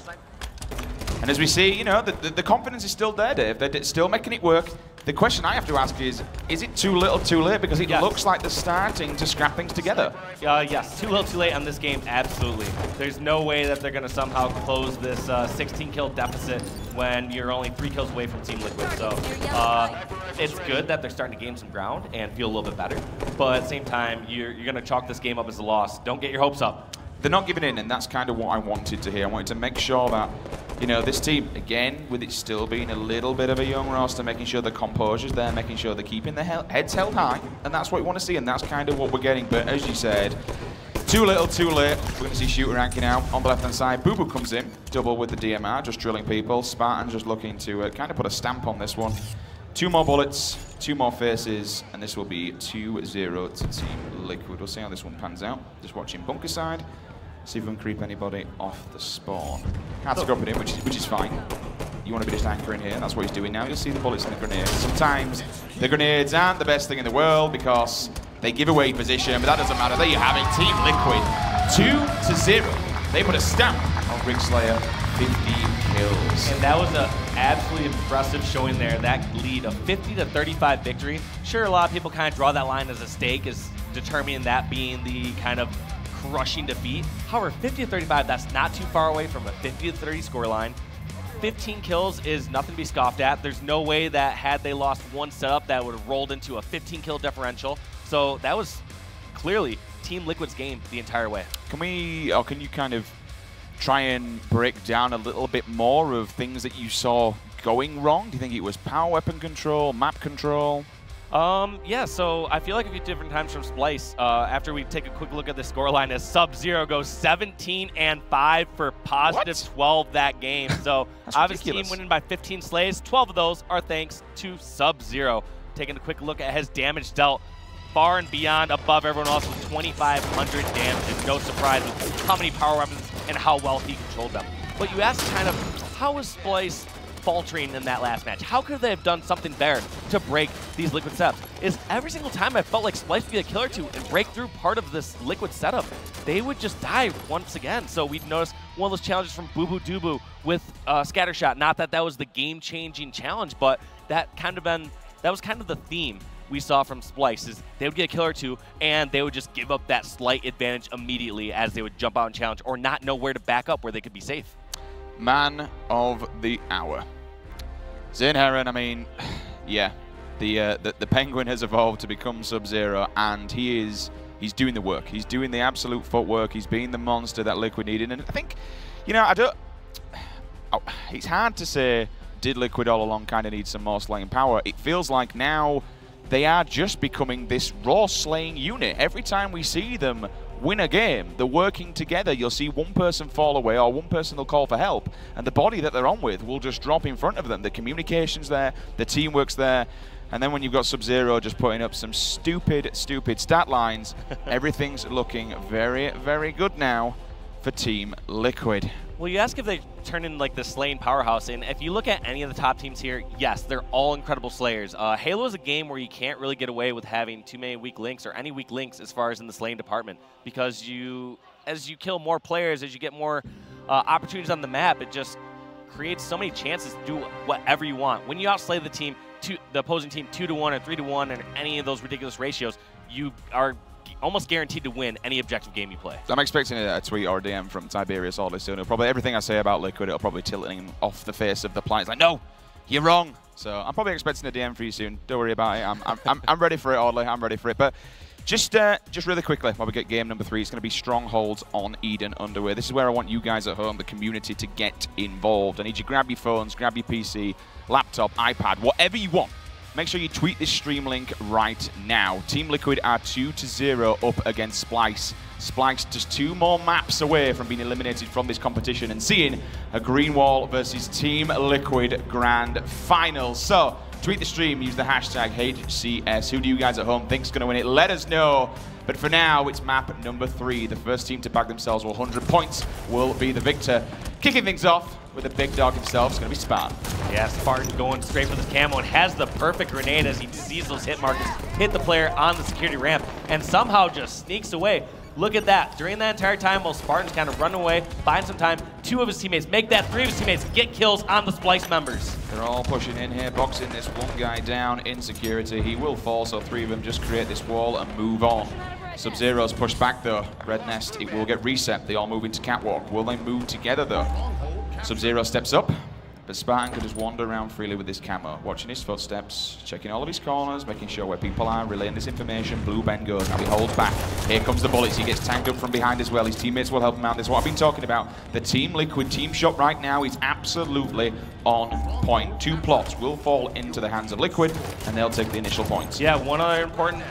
And as we see, you know, the confidence is still there, Dave. They're still making it work. The question I have to ask is it too little, too late? Because it looks like they're starting to scrap things together. Yes, too little, too late on this game, absolutely. There's no way that they're going to somehow close this 16-kill deficit when you're only 3 kills away from Team Liquid. So it's good that they're starting to gain some ground and feel a little bit better. But at the same time, you're going to chalk this game up as a loss. Don't get your hopes up. They're not giving in, and that's kind of what I wanted to hear. I wanted to make sure that, you know, this team, again, with it still being a little bit of a young roster, making sure the composure's there, making sure they're keeping their heads held high, and that's what we want to see, and that's kind of what we're getting. But as you said, too little, too late. We're going to see Shooter ranking out on the left-hand side. Boo Boo comes in, double with the DMR, just drilling people. Spartan just looking to kind of put a stamp on this one. 2 more bullets, 2 more faces, and this will be 2-0 to Team Liquid. We'll see how this one pans out. Just watching bunker side. See if we can creep anybody off the spawn. Can't drop it in, which is fine. You want to be just anchoring here, that's what he's doing now. You'll see the bullets in the grenades. Sometimes the grenades aren't the best thing in the world because they give away position, but that doesn't matter. There you have it, Team Liquid, 2-0. They put a stamp on Rigslayer, 50 kills. And that was an absolutely impressive showing there. That lead, a 50-35 victory. Sure, a lot of people kind of draw that line as a stake, as determining that being the kind of crushing defeat. However, 50-35, that's not too far away from a 50-30 scoreline. 15 kills is nothing to be scoffed at. There's no way that had they lost one setup that would have rolled into a 15-kill differential. So that was clearly Team Liquid's game the entire way. Can you kind of try and break down a little bit more of things that you saw going wrong? Do you think it was power weapon control, map control? Yeah, so I feel like a few different times from Splice, after we take a quick look at the scoreline, as Sub-Zero goes 17-5 for positive 12 that game. So obviously team winning by 15 slays. 12 of those are thanks to Sub-Zero. Taking a quick look at his damage dealt, far and beyond above everyone else with 2,500 damage. And no surprise with how many power weapons and how well he controlled them. But you ask kind of, how was Splice faltering in that last match? How could they have done something there to break these Liquid setups? Is every single time I felt like Splice would be a kill or two and break through part of this Liquid setup, they would just die once again. So we'd notice one of those challenges from Boo Boo Doo with Scatter Shot. Not that that was the game-changing challenge, but that was kind of the theme we saw from Splice, is they would get a kill or two and they would just give up that slight advantage immediately as they would jump out and challenge or not know where to back up where they could be safe. Man of the hour. Zane Heron, I mean, yeah, the Penguin has evolved to become Sub-Zero, and he's doing the work. He's doing the absolute footwork. He's being the monster that Liquid needed. And I think, you know, it's hard to say, did Liquid all along kind of need some more slaying power? It feels like now they are just becoming this raw slaying unit. Every time we see them win a game, they're working together. You'll see one person fall away or one person will call for help, and the body that they're on with will just drop in front of them. The communication's there, the teamwork's there, and then when you've got Sub-Zero just putting up some stupid stat lines, everything's looking very, very good now for Team Liquid. Well, you ask if they turn in like the slaying powerhouse, and if you look at any of the top teams here, yes, they're all incredible slayers. Halo is a game where you can't really get away with having too many weak links or any weak links as far as in the slaying department, because as you kill more players, as you get more opportunities on the map, it just creates so many chances to do whatever you want. When you outslay the opposing team 2-1 or 3-1 and any of those ridiculous ratios, you are almost guaranteed to win any objective game you play. I'm expecting a tweet or a DM from Tiberius Audley soon. Probably everything I say about Liquid, it'll probably tilt him off the face of the planet. It's like, no, you're wrong. So I'm probably expecting a DM for you soon. Don't worry about it. I'm ready for it, Audley. I'm ready for it. But just really quickly, while we get game number 3, it's going to be Strongholds on Eden underway. This is where I want you guys at home, the community, to get involved. I need you to grab your phones, grab your PC, laptop, iPad, whatever you want. Make sure you tweet this stream link right now. Team Liquid are 2-0 up against Splice. Splice just 2 more maps away from being eliminated from this competition and seeing a Greenwall versus Team Liquid Grand Final. So, tweet the stream, use the hashtag HCS. Who do you guys at home think is going to win it? Let us know. But for now, it's map number 3. The first team to bag themselves 100 points will be the victor. Kicking things off with the big dog himself, it's going to be Spartan. Yeah, Spartan going straight for this camo and has the perfect grenade as he sees those hit markers hit the player on the security ramp and somehow just sneaks away. Look at that. During that entire time, while Spartan's kind of running away, buying some time, 2 of his teammates make that, 3 of his teammates get kills on the Splice members. They're all pushing in here, boxing this one guy down in security. He will fall, so 3 of them just create this wall and move on. Sub-Zero's pushed back though. Red Nest, it will get reset. They all move into Catwalk. Will they move together though? Sub-Zero steps up, but Spartan could just wander around freely with this camo, watching his footsteps, checking all of his corners, making sure where people are, relaying this information. Blue Ben goes, now he holds back. Here comes the bullets, he gets tanked up from behind as well. His teammates will help him out. This is what I've been talking about. The Team Liquid team shot right now is absolutely on point. 2 plots will fall into the hands of Liquid, and they'll take the initial points. Yeah, one other important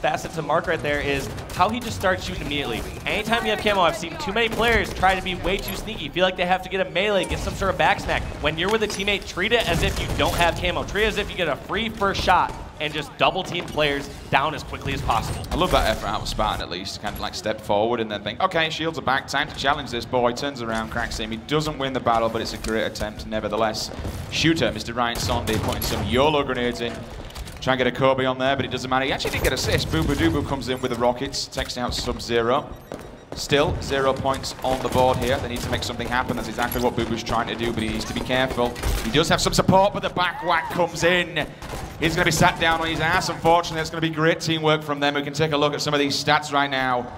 facet to mark right there is how he just starts shooting immediately. Anytime you have camo, I've seen too many players try to be way too sneaky. Feel like they have to get a melee, get some sort of back smack. When you're with a teammate, treat it as if you don't have camo. Treat it as if you get a free first shot and just double team players down as quickly as possible. I love that effort out of Spartan at least, kind of like step forward and then think, okay, shields are back, time to challenge this boy. Turns around, cracks him. He doesn't win the battle, but it's a great attempt nevertheless. Shooter, Mr. Ryan Sondy, putting some YOLO grenades in. Try and get a Kobe on there, but it doesn't matter. He actually didn't get assist. Boo Boo Doo Boo comes in with the rockets, takes out Sub-Zero. Still, 0 points on the board here. They need to make something happen. That's exactly what Boo Boo's trying to do, but he needs to be careful. He does have some support, but the back whack comes in. He's going to be sat down on his ass. Unfortunately, it's going to be great teamwork from them. We can take a look at some of these stats right now.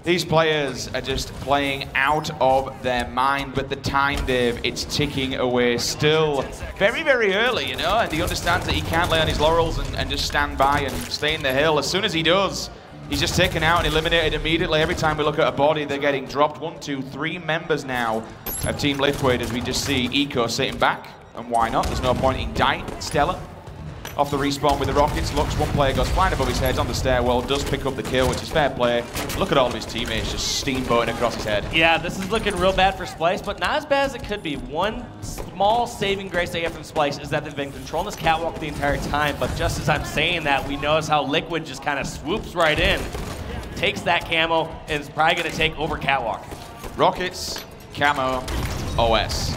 These players are just playing out of their mind, but the time, Dave, it's ticking away still very, very early, you know, and he understands that he can't lay on his laurels and just stand by and stay in the hill. As soon as he does, he's just taken out and eliminated immediately. Every time we look at a body, they're getting dropped. 1, 2, 3 members now of Team Liquid as we just see Eco sitting back, and why not? There's no point in dying. Stella off the respawn with the rockets, looks, one player goes flying above his head on the stairwell, does pick up the kill, which is fair play. Look at all of his teammates just steamboating across his head. Yeah, this is looking real bad for Splice, but not as bad as it could be. One small saving grace they get from Splice is that they've been controlling this catwalk the entire time, but just as I'm saying that, we notice how Liquid just kind of swoops right in, takes that camo, and is probably going to take over catwalk. Rockets, camo, OS.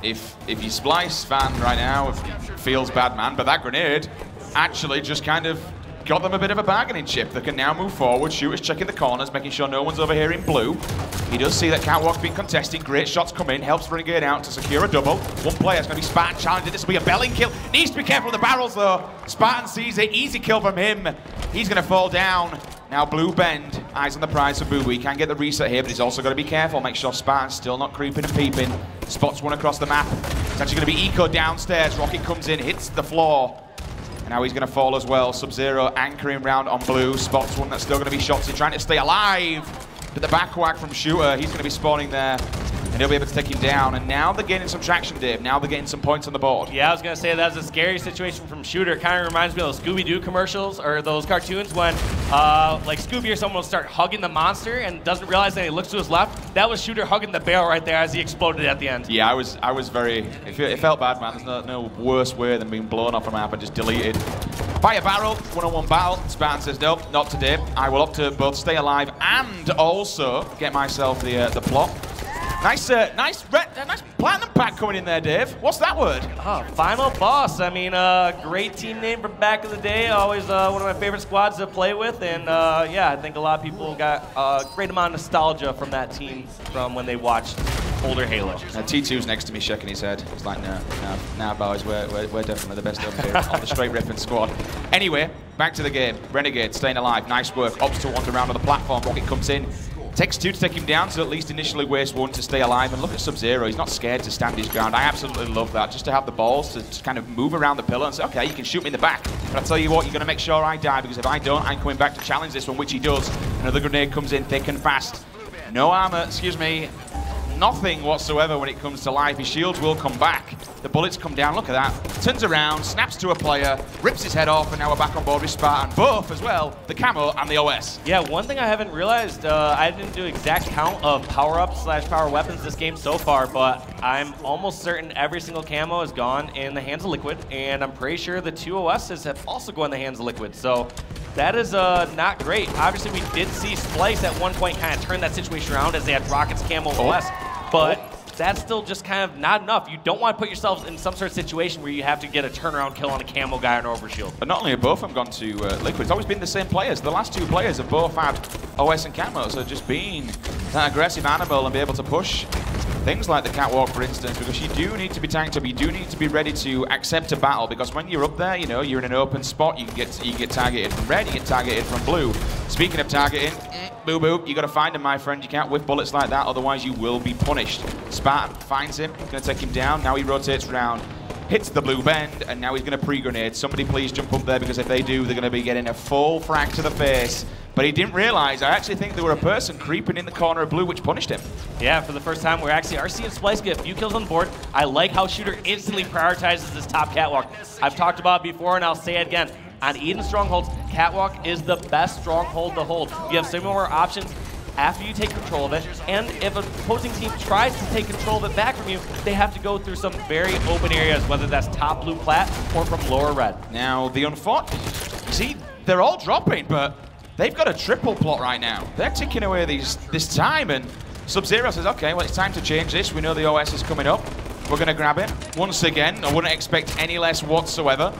If you Splice fan right now, feels bad, man, but that grenade actually just kind of got them a bit of a bargaining chip. They can now move forward. Shooters checking the corners, making sure no one's over here in blue. He does see that Catwalk's been contesting. Great shots come in, helps Renegade out to secure a double. One player's going to be Spartan challenging. This will be a belling kill. Needs to be careful with the barrels, though. Spartan sees it. Easy kill from him. He's going to fall down. Now Blue Bend, eyes on the prize for Boo Boo. He can get the reset here, but he's also got to be careful. Make sure Spartan's still not creeping and peeping. Spots one across the map. It's actually going to be Eco downstairs. Rocket comes in, hits the floor. And now he's going to fall as well. Sub-Zero anchoring round on Blue. Spots one that's still going to be shots. He's trying to stay alive. But the back whack from Shooter, he's going to be spawning there. And he'll be able to take him down. And now they're getting some traction, Dave. Now they're getting some points on the board. Yeah, I was going to say that was a scary situation from Shooter. It kind of reminds me of those Scooby-Doo commercials or those cartoons when like Scooby or someone will start hugging the monster and doesn't realize that he looks to his left. That was Shooter hugging the barrel right there as he exploded at the end. Yeah, I was very, it felt bad, man. There's no worse way than being blown off a map and just deleted. By a barrel, one-on-one battle. Spartan says, nope, not today. I will opt to both stay alive and also get myself the plot. Nice platinum pack coming in there, Dave. What's that word? Oh, Final Boss. I mean, great team name from back in the day. Always one of my favorite squads to play with. And yeah, I think a lot of people got a great amount of nostalgia from that team from when they watched older Halo. T2's next to me shaking his head. He's like, no, boys, we're definitely the best over here on the straight ripping squad. Anyway, back to the game. Renegade staying alive. Nice work. Ops to wander around on the platform. Rocket comes in. Takes 2 to take him down, so at least initially waste 1 to stay alive. And look at Sub-Zero, he's not scared to stand his ground. I absolutely love that, just to have the balls to kind of move around the pillar and say, okay, you can shoot me in the back. But I tell you what, you're going to make sure I die, because if I don't, I'm coming back to challenge this one, which he does. Another grenade comes in thick and fast. No armor, excuse me, nothing whatsoever when it comes to life. His shields will come back. The bullets come down, look at that. Turns around, snaps to a player, rips his head off, and now we're back on board with Spartan. Both as well, the camo and the OS. Yeah, one thing I haven't realized, I didn't do exact count of power-ups / power weapons this game so far, but I'm almost certain every single camo has gone in the hands of Liquid, and I'm pretty sure the 2 OSs have also gone in the hands of Liquid. So that is not great. Obviously, we did see Splice at one point kind of turn that situation around as they had Rocket's camo OS, but that's still just kind of not enough. You don't want to put yourselves in some sort of situation where you have to get a turnaround kill on a camo guy or an overshield. But not only have both of them gone to Liquid, it's always been the same players. The last 2 players have both had OS and camo, so just being that aggressive animal and be able to push things like the catwalk, for instance, because you do need to be tanked up, you do need to be ready to accept a battle, because when you're up there, you know, you're in an open spot, you get targeted from red, you get targeted from blue. Speaking of targeting, boo boo, you got to find him, my friend. You can't whiff bullets like that, otherwise you will be punished. Spartan finds him, going to take him down. Now he rotates around, hits the blue bend, and now he's going to pre-grenade. Somebody please jump up there, because if they do, they're going to be getting a full frag to the face. But he didn't realize, I actually think there were a person creeping in the corner of blue, which punished him. Yeah, for the first time, we're actually RC and Splice get a few kills on the board. I like how Shooter instantly prioritizes this top catwalk. I've talked about it before, and I'll say it again. On Eden Strongholds, catwalk is the best stronghold to hold. You have so many more options after you take control of it, and if an opposing team tries to take control of it back from you, they have to go through some very open areas, whether that's top blue plat or from lower red. Now, the unfortunate, see, they're all dropping, but they've got a triple plot right now. They're ticking away this time, and Sub-Zero says, okay, well, it's time to change this. We know the OS is coming up. We're going to grab it. Once again, I wouldn't expect any less whatsoever.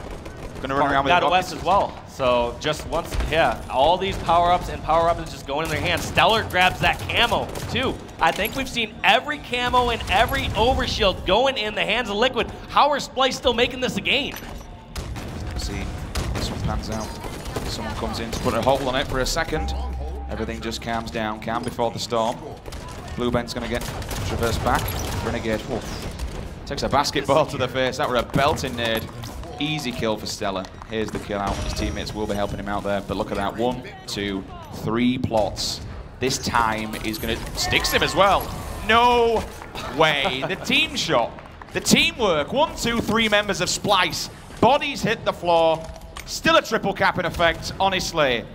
Going to run around with got OS as well. So just once, yeah, all these power-ups and power-ups just going in their hands. Stellar grabs that camo, too. I think we've seen every camo and every overshield going in the hands of Liquid. How are Splice still making this a game? See, this one pans out. Someone comes in to put a hold on it for a second. Everything just calms down. Calm before the storm. Blue Bent's going to get traversed back. Renegade, takes a basketball to the face. That were a belting nade. Easy kill for Stellar. Here's the kill out. His teammates will be helping him out there. But look at that. 1, 2, 3 plots. This time is going to sticks him as well. No way. The team shot. The teamwork. 1, 2, 3 members of Splice. Bodies hit the floor. Still a triple cap in effect, honestly.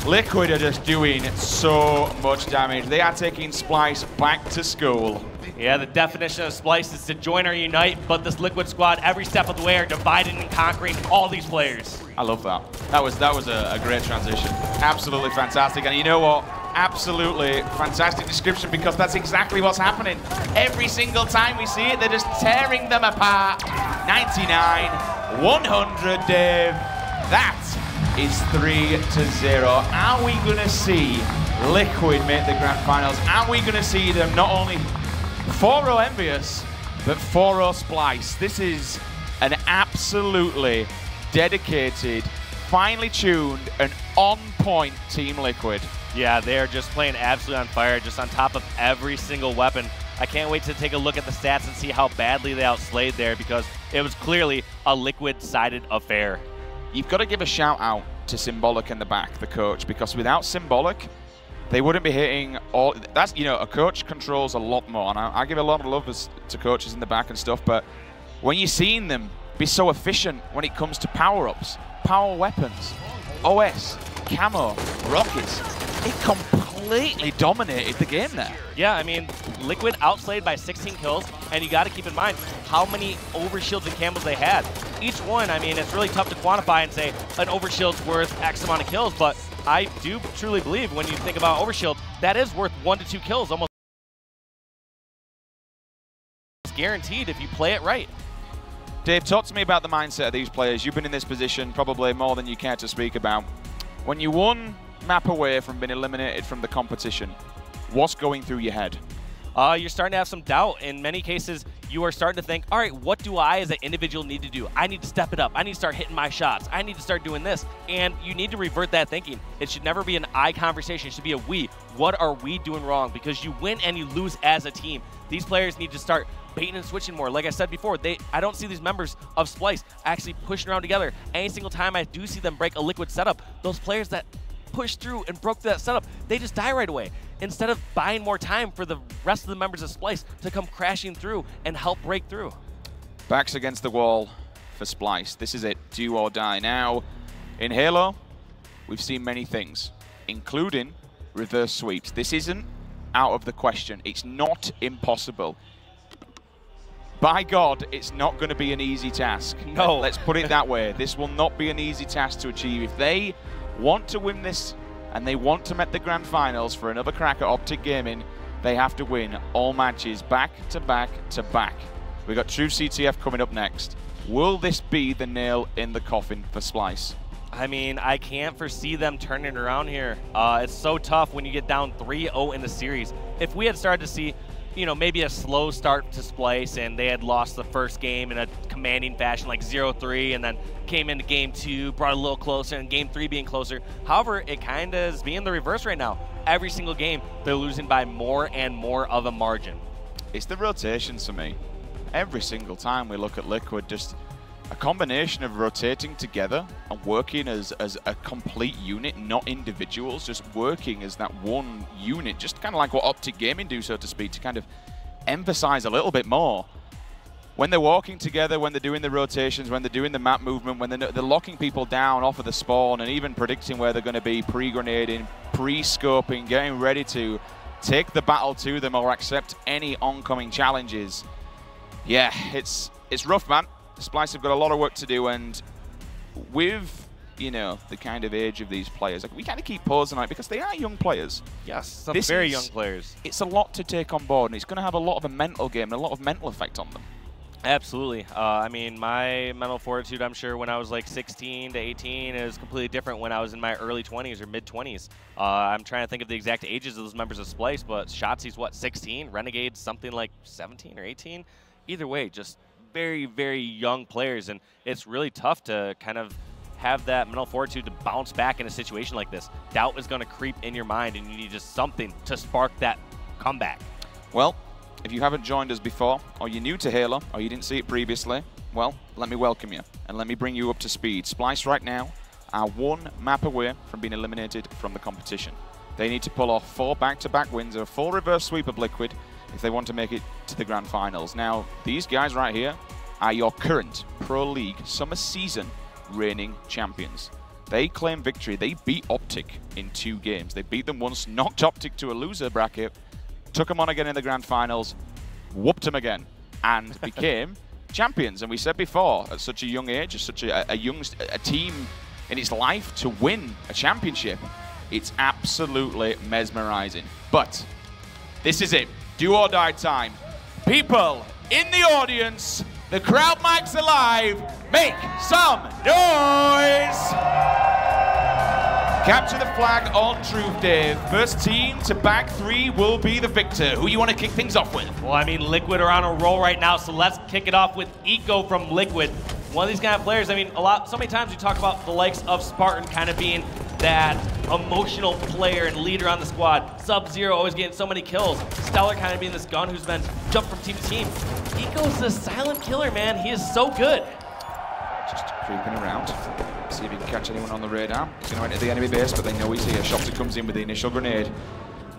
Liquid are just doing so much damage. They are taking Splice back to school. Yeah, the definition of Splice is to join or unite, but this Liquid squad, every step of the way, are dividing and conquering all these players. I love that. That was a great transition. Absolutely fantastic. And you know what? Absolutely fantastic description, because that's exactly what's happening. Every single time we see it, they're just tearing them apart. 99, 100, Dave. That is 3-0. Are we going to see Liquid make the grand finals? Are we going to see them not only 4-0 envious, but 4-0 Splice? This is an absolutely dedicated, finely tuned, and on-point Team Liquid. Yeah, they're just playing absolutely on fire, just on top of every single weapon. I can't wait to take a look at the stats and see how badly they outslayed there, because it was clearly a Liquid-sided affair. You've got to give a shout out to Symbolic in the back, the coach, because without Symbolic, they wouldn't be hitting all. That's, you know, a coach controls a lot more, and I give a lot of love to coaches in the back and stuff, but when you're seeing them be so efficient when it comes to power-ups, power weapons, OS, camo, rockets, it completely dominated the game there. Yeah, I mean, Liquid outslayed by 16 kills, and you got to keep in mind how many overshields and camos they had. Each one, I mean, it's really tough to quantify and say an overshield's worth X amount of kills, but I do truly believe when you think about overshield, that is worth 1 to 2 kills, almost guaranteed if you play it right. Dave, talk to me about the mindset of these players. You've been in this position probably more than you care to speak about. When you won map away from being eliminated from the competition, what's going through your head? you're starting to have some doubt. In many cases, you are starting to think, all right, what do I as an individual need to do? I need to step it up. I need to start hitting my shots. I need to start doing this. And you need to revert that thinking. It should never be an I conversation. It should be a we. What are we doing wrong? Because you win and you lose as a team. These players need to start baiting and switching more. Like I said before, I don't see these members of Splyce actually pushing around together. Any single time I do see them break a Liquid setup, those players that pushed through and broke that setup, they just die right away. Instead of buying more time for the rest of the members of Splyce to come crashing through and help break through. Backs against the wall for Splyce. This is it, do or die. Now, in Halo, we've seen many things, including reverse sweeps. This isn't out of the question. It's not impossible. By God, it's not going to be an easy task. No. Let's put it that way. This will not be an easy task to achieve. If they want to win this and they want to make the grand finals for another crack at Optic Gaming, they have to win all matches back to back to back. We've got True CTF coming up next. Will this be the nail in the coffin for Splyce? I mean, I can't foresee them turning it around here. It's so tough when you get down 3-0 in the series. If we had started to see, you know, maybe a slow start to Splyce and they had lost the first game in a commanding fashion like 0-3 and then came into game 2, brought it a little closer, and game 3 being closer. However, it kind of is being the reverse right now. Every single game, they're losing by more and more of a margin. It's the rotations for me. Every single time we look at Liquid, just a combination of rotating together and working as a complete unit, not individuals, just working as that one unit, just kind of like what Optic Gaming do, so to speak, to kind of emphasize a little bit more. When they're walking together, when they're doing the rotations, when they're doing the map movement, when they're locking people down off of the spawn and even predicting where they're going to be, pre-grenading, pre-scoping, getting ready to take the battle to them or accept any oncoming challenges. Yeah, it's rough, man. Splyce have got a lot of work to do, and with, you know, the kind of age of these players, like, we kind of keep pausing on it because they are young players. Yes, some very young players. It's a lot to take on board, and it's going to have a lot of a mental game and a lot of mental effect on them. Absolutely. I mean, my mental fortitude, I'm sure, when I was like 16 to 18 is completely different when I was in my early 20s or mid-20s. I'm trying to think of the exact ages of those members of Splyce, but Shotzi's, what, 16? Renegade's something like 17 or 18? Either way, just very, very young players, and it's really tough to kind of have that mental fortitude to bounce back in a situation like this. Doubt is going to creep in your mind, and you need just something to spark that comeback. Well, if you haven't joined us before, or you're new to Halo, or you didn't see it previously, well, let me welcome you, and let me bring you up to speed. Splyce right now are one map away from being eliminated from the competition. They need to pull off 4 back-to-back wins or a full reverse sweep of Liquid if they want to make it to the grand finals. Now, these guys right here are your current Pro League Summer Season reigning champions. They claim victory. They beat Optic in 2 games. They beat them once, knocked Optic to a loser bracket, took them on again in the grand finals, whooped them again, and became champions. And we said before, at such a young age, at such a team in its life to win a championship, it's absolutely mesmerizing. But this is it. Do or die time. People in the audience, the crowd mics alive, make some noise! Capture the flag on Truth, Dave. First team to back 3 will be the victor. Who you want to kick things off with? Well, I mean, Liquid are on a roll right now, so let's kick it off with Eco from Liquid. One of these kind of players, I mean, so many times we talk about the likes of Spartan kind of being that emotional player and leader on the squad. Sub-Zero always getting so many kills. Stellar kind of being this gun who's been jumped from team to team. Eco's the silent killer, man. He is so good. Just creeping around. See if he can catch anyone on the radar. He's going to enter the enemy base, but they know he's here. Shopter comes in with the initial grenade.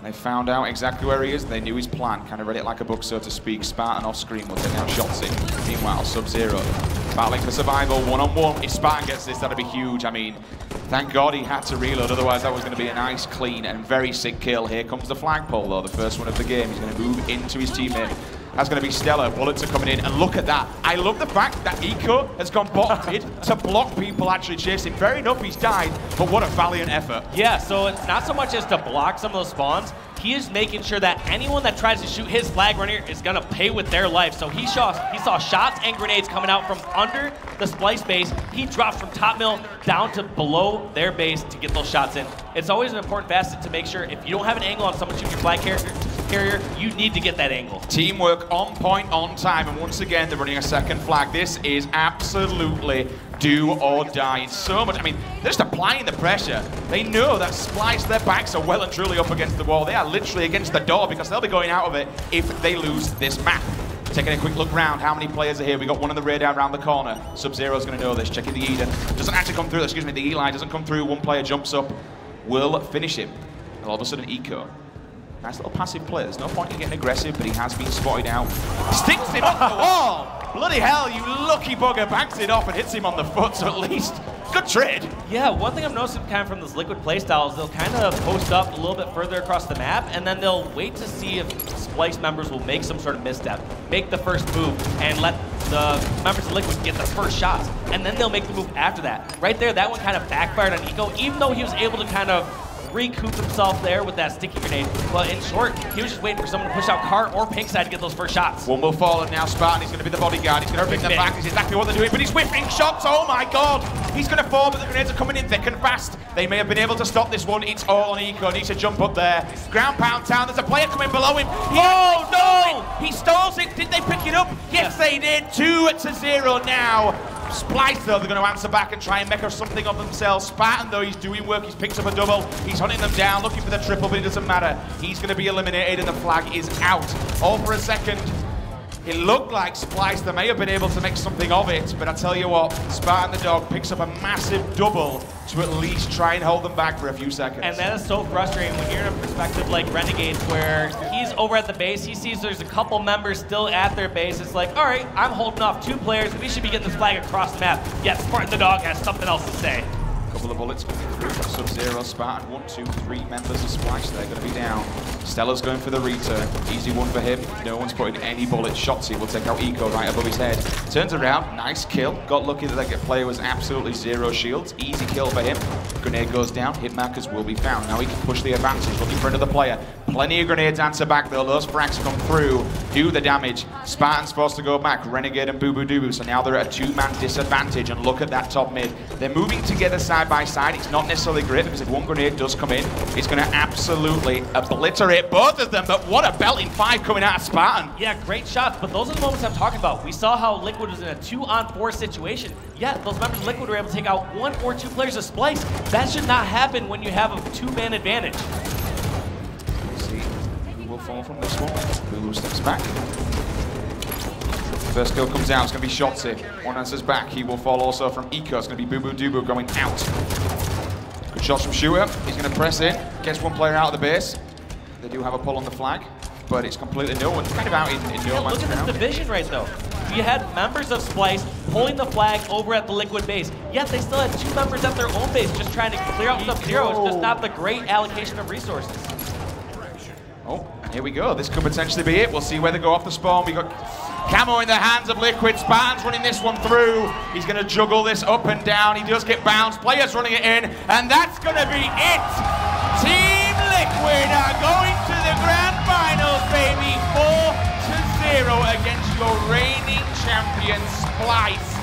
They found out exactly where he is. They knew his plan. Kind of read it like a book, so to speak. Spartan off screen will take out shots in. Meanwhile, Sub-Zero battling for survival, one-on-one. If Spartan gets this, that'd be huge. I mean, thank God he had to reload. Otherwise, that was going to be a nice, clean, and very sick kill. Here comes the flagpole, though. The first one of the game. He's going to move into his teammate. That's going to be stellar. Bullets are coming in, and look at that. I love the fact that Eco has gone bottom mid to block people actually chasing. Fair enough, he's died, but what a valiant effort. Yeah, so it's not so much as to block some of those spawns. He is making sure that anyone that tries to shoot his flag runner is going to pay with their life. So he saw shots and grenades coming out from under the Splyce base. He dropped from top mill down to below their base to get those shots in. It's always an important facet to make sure if you don't have an angle on someone shooting your flag character, carrier, you need to get that angle. Teamwork on point, on time, and once again, they're running a second flag. This is absolutely do or die. It's so much, I mean, they're just applying the pressure. They know that Splice, their backs are well and truly up against the wall. They are literally against the door because they'll be going out of it if they lose this map. Taking a quick look round, how many players are here? We got one on the radar around the corner. Sub-Zero's going to know this. Checking the Eden. Doesn't actually come through, excuse me, the Eli doesn't come through. One player jumps up, will finish him. And all of a sudden, Eco. Nice little passive play. There's no point in getting aggressive, but he has been spotted out. Sticks him off the wall! Bloody hell, you lucky bugger, backs it off and hits him on the foot, so at least good trade. Yeah, one thing I'm noticing kind of from this Liquid playstyle is they'll kind of post up a little bit further across the map, and then they'll wait to see if Splice members will make some sort of misstep, make the first move, and let the members of Liquid get the first shots, and then they'll make the move after that. Right there, that one kind of backfired on Eco, even though he was able to kind of recoup himself there with that sticky grenade. But in short, he was just waiting for someone to push out Cart or Pinkside to get those first shots. One will fall, and now Spartan is going to be the bodyguard. He's going to bring them back. This is exactly what they're doing, but he's whipping shots. Oh my god! He's going to fall, but the grenades are coming in thick and fast. They may have been able to stop this one. It's all on Eco. Needs to jump up there. Ground pound town. There's a player coming below him. Oh no! He stalls it. Did they pick it up? Yes, they did. 2-0 now. Splice, though, they're going to answer back and try and make something of themselves. Spartan, though, he's doing work. He's picked up a double. He's hunting them down, looking for the triple, but it doesn't matter. He's going to be eliminated, and the flag is out. All for a second. It looked like Splice, they may have been able to make something of it, but I tell you what, Spartan the dog picks up a massive double to at least try and hold them back for a few seconds. And that is so frustrating when you're in a perspective like Renegades, where he's over at the base, he sees there's a couple members still at their base. It's like, all right, I'm holding off 2 players. We should be getting this flag across the map. Yet Spartan the dog has something else to say. Couple of bullets coming through from Sub-Zero. Spartan, 1, 2, 3 members of Splice. They're going to be down. Stella's going for the return. Easy one for him. No one's putting any bullets. Shotzzy will take out Eco right above his head. Turns around. Nice kill. Got lucky that the player was absolutely 0 shields. Easy kill for him. Grenade goes down. Hit markers will be found. Now he can push the advantage. Looking for another player. Plenty of grenades answer back though. Those frags come through. Do the damage. Spartan's supposed to go back. Renegade and Boo Boo Doo. So now they're at a 2-man disadvantage. And look at that top mid. They're moving together side by side. It's not necessarily great because if one grenade does come in, it's going to absolutely obliterate both of them. But what a belting 5 coming out of Spartan. Yeah, great shots, but those are the moments I'm talking about. We saw how Liquid was in a 2-on-4 situation. Yeah, those members of Liquid were able to take out 1 or 2 players of Splice. That should not happen when you have a 2-man advantage. Let's see who will fall from this one. Lulu steps back. First kill comes out, it's going to be Shotzzy. One answers back, he will fall also from Eco. It's going to be Boo Boo Doo Boo going out. Good shots from Shooter. He's going to press in, gets one player out of the base. They do have a pull on the flag, but it's completely no one's kind of out in no man's Look at this division right though. You had members of Splice pulling the flag over at the Liquid base. Yet they still had 2 members at their own base just trying to clear out Sub-Zero. It's just not the great allocation of resources. Oh, and here we go. This could potentially be it. We'll see where they go off the spawn. We got Camo in the hands of Liquid. Spartan's running this one through. He's going to juggle this up and down. He does get bounced. Players running it in. And that's going to be it. Team Liquid are going to the grand finals, baby. 4-0 against your reigning champion, Splice.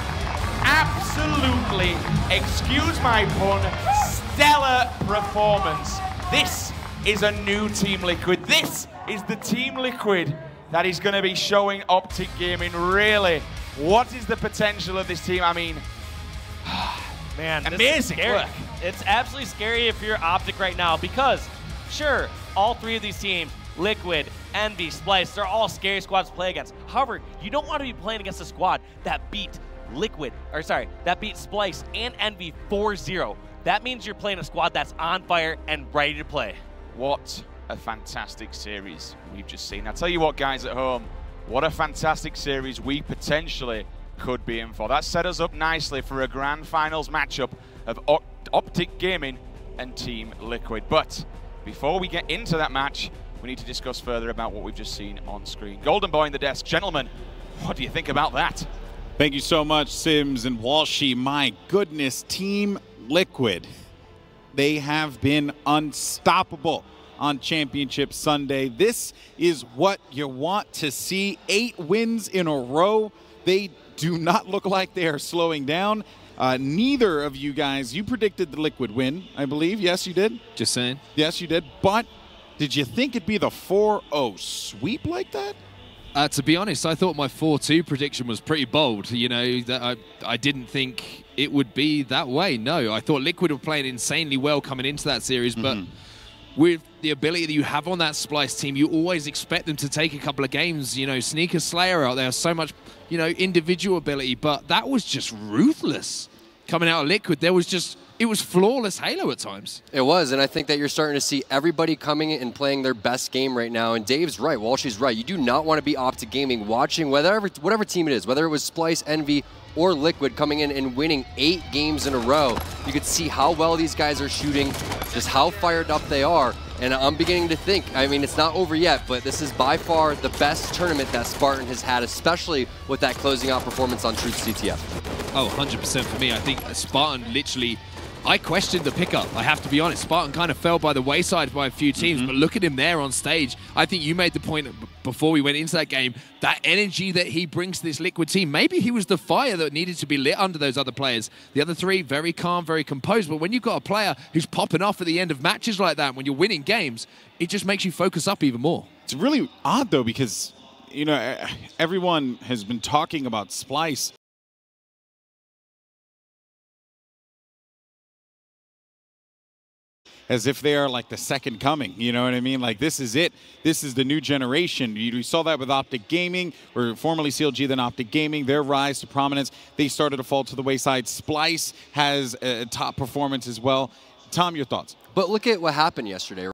Absolutely, excuse my pun, stellar performance. This is a new Team Liquid. This is the Team Liquid that is going to be showing Optic Gaming. Really, what is the potential of this team? I mean, man, amazing work. It's absolutely scary if you're Optic right now because, sure, all 3 of these teams, Liquid, Envy, Splice, they're all scary squads to play against. However, you don't want to be playing against a squad that beat that beat Splice and Envy 4-0. That means you're playing a squad that's on fire and ready to play. What a fantastic series we've just seen. I'll tell you what, guys at home, what a fantastic series we potentially could be in for. That set us up nicely for a grand finals matchup of Optic Gaming and Team Liquid. But before we get into that match, we need to discuss further about what we've just seen on screen. Golden Boy in the desk. Gentlemen, what do you think about that? Thank you so much, Sims and Walshy. My goodness, Team Liquid. They have been unstoppable on Championship Sunday. This is what you want to see. 8 wins in a row. They do not look like they are slowing down. Neither of you guys, you predicted the Liquid win, I believe. Yes, you did? Just saying. Yes, you did. But Did you think it'd be the 4-0 sweep like that? To be honest, I thought my 4-2 prediction was pretty bold. You know, that I didn't think it would be that way. No, I thought Liquid were playing insanely well coming into that series, but with the ability that you have on that Splice team, you always expect them to take a couple of games. You know, Sneaker Slayer out there, so much, you know, individual ability, but that was just ruthless coming out of Liquid. It was flawless Halo at times. It was, and I think that you're starting to see everybody coming and playing their best game right now. And Dave's right, Walshy's right. You do not want to be Optic Gaming watching whatever team it is, whether it was Splice, Envy, or Liquid coming in and winning 8 games in a row. You could see how well these guys are shooting, just how fired up they are. And I'm beginning to think, I mean, it's not over yet, but this is by far the best tournament that Spartan has had, especially with that closing out performance on Truth CTF. Oh, 100% for me. I think Spartan literally, I questioned the pickup, I have to be honest. Spartan kind of fell by the wayside by a few teams, but look at him there on stage. I think you made the point before we went into that game, that energy that he brings to this Liquid team, maybe he was the fire that needed to be lit under those other players. The other three, very calm, very composed, but when you've got a player who's popping off at the end of matches like that, when you're winning games, it just makes you focus up even more. It's really odd, though, because, you know, everyone has been talking about Splice as if they are like the second coming, you know what I mean? Like, this is it. This is the new generation. We saw that with Optic Gaming, or formerly CLG, then Optic Gaming, their rise to prominence. They started to fall to the wayside. Splice has a top performance as well. Tom, your thoughts? But look at what happened yesterday.